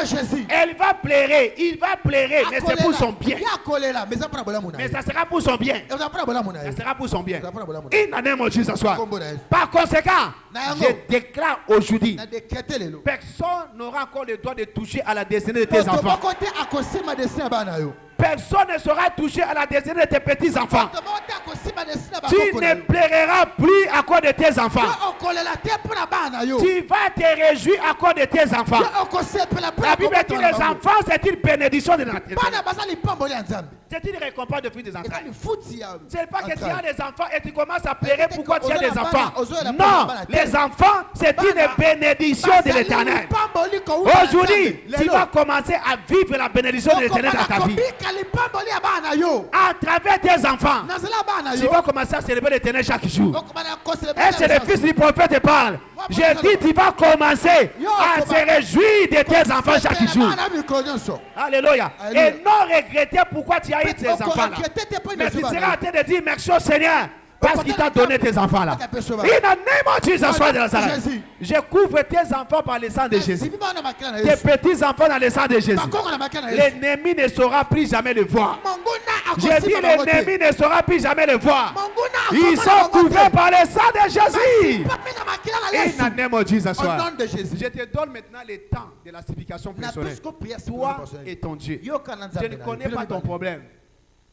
Jésus. Elle va pleurer, il va pleurer, mais c'est pour son bien. Mais ça sera pour son bien. Ça sera pour son bien. Il n'a même Jésus. Par conséquent, je déclare aujourd'hui, personne n'aura encore le droit de toucher à la destinée de tes enfants. Personne ne sera touché à la destinée de tes petits-enfants. Tu ne pleureras plus à cause de tes enfants. Tu vas te réjouir à cause de tes enfants. La Bible dit les enfants, c'est une bénédiction de notre Dieu. C'est une récompense depuis des entrailles. Ce n'est pas que tu as des enfants et tu commences à pleurer pourquoi tu as des enfants. Non, les enfants, c'est une bénédiction de l'Éternel. Aujourd'hui, tu vas commencer à vivre la bénédiction de l'Éternel dans ta vie. À travers tes enfants, tu vas commencer à célébrer l'Éternel chaque jour. Et c'est le fils du prophète qui parle. Je dis, tu vas commencer à se réjouir de tes enfants chaque jour. Alléluia. Et non regretter pourquoi tu as eu tes enfants-là. Mais tu seras en train de dire merci au Seigneur. Parce qu'il t'a donné tes enfants là. In the name of Jesus de Nazareth. Je couvre tes enfants par le sang de Jésus. Tes petits enfants dans le sang de Jésus. L'ennemi ne saura plus jamais le voir. Je dis l'ennemi ne saura plus jamais le voir. Ils sont couverts par le sang de Jésus. In the name of Jesus. Je te donne maintenant le temps de la supplication personnelle. Toi et ton Dieu. Je ne connais pas ton problème.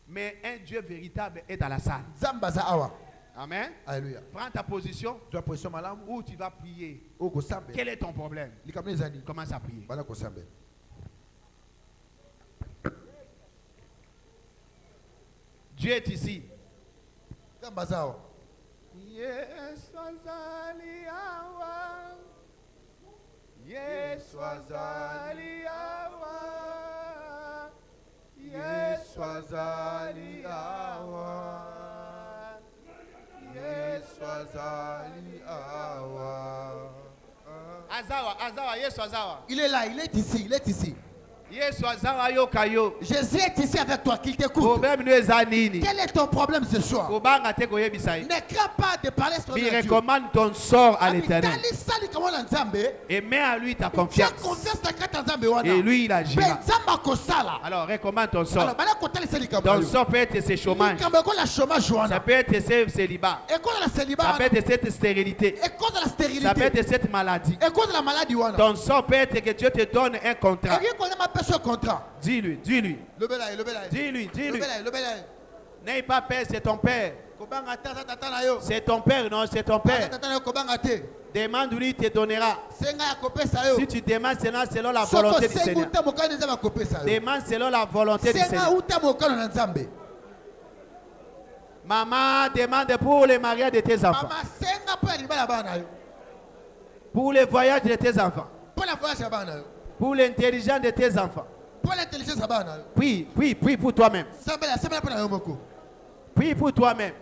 Mais un Dieu véritable est dans la salle. Amen. Alléluia. Prends ta position. Où tu vas prier. Quel est ton problème? Commence à prier. Dieu est ici. Il est là, il est ici, il est ici. Jésus est ici avec toi, qu'il t'écoute. Quel est ton problème ce soir? Ne crains pas de parler sur Dieu. Recommande ton sort à l'Éternel. Et mets à lui ta confiance. Et lui, il agira. Alors, recommande ton sort. Ton sort peut être ce chômage. Ça peut être ce célibat. Ça peut être cette stérilité. Ça peut être cette maladie. Ton sort peut être que Dieu te donne un contrat. Dis-lui, dis-lui. Dis-lui, dis-lui. N'aie pas peur, c'est ton père. C'est ton père, non, c'est ton père. Demande-lui, il te donnera. Si tu demandes selon la volonté du Seigneur. Demande selon la volonté du Seigneur. Maman, demande pour le mariage de tes enfants. Pour le voyage de tes enfants. Pour l'intelligence de tes enfants. Puis pour toi-même. Puis pour toi-même.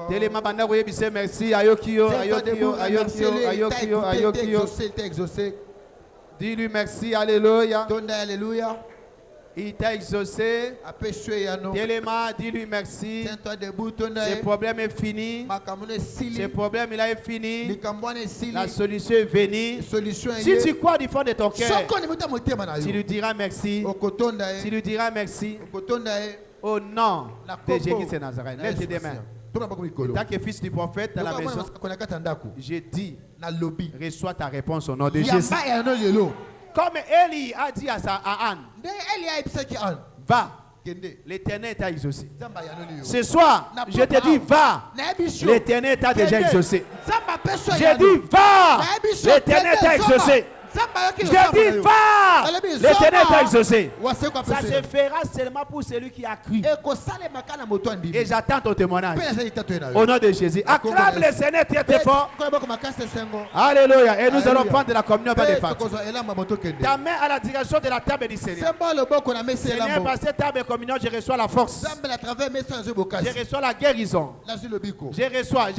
Téléma banda koyebise merci ayokio. Dis-lui merci, alléluia. Il t'a exaucé. Téléma, dis-lui merci. Ce problème est fini. Ce problème il est fini. La solution est venue. Si tu crois du fond de ton cœur, tu lui diras merci. Tu lui diras merci. Au nom de Jésus de Nazareth. Lève tes mains. Tant que fils du prophète dans la maison, j'ai dit, reçois ta réponse au nom de Jésus. Comme Élie a dit à Anne, va, l'Éternel t'a exaucé. Ce soir, je te dis, va, l'Éternel t'a déjà exaucé. J'ai dit, va, l'Éternel t'a exaucé. Je dis, va, l'Éternel t'a exaucé. Ça se fera seulement pour celui qui a cru. Et j'attends ton témoignage. Au nom de Jésus. Acclame le Seigneur très fort. Alléluia. Et nous allons prendre la communion par les femmes. Ta main à la direction de la table du Seigneur. Seigneur, par cette table de communion, je reçois la force. Je reçois la guérison. Je reçois.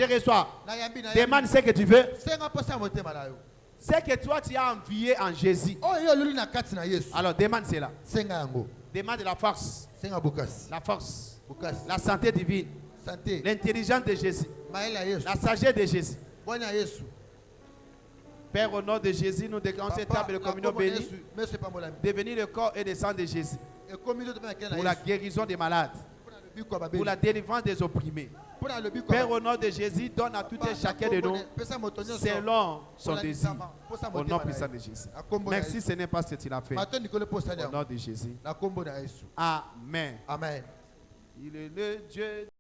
Demande ce que tu veux. C'est que toi tu as envié en Jésus. Alors demande cela. Demande la force. La force. La santé divine. L'intelligence de Jésus. La sagesse de Jésus. Père, au nom de Jésus, nous déclarons cette table de communion bénie. Devenir le corps et le sang de Jésus. Pour la guérison des malades. Pour la délivrance des opprimés. Père, au nom de Jésus, donne à tout et chacun de nous selon son désir. Au nom puissant de Jésus. Merci Seigneur parce que tu l'as fait. Au nom de Jésus. Amen. Amen. Il est le Dieu.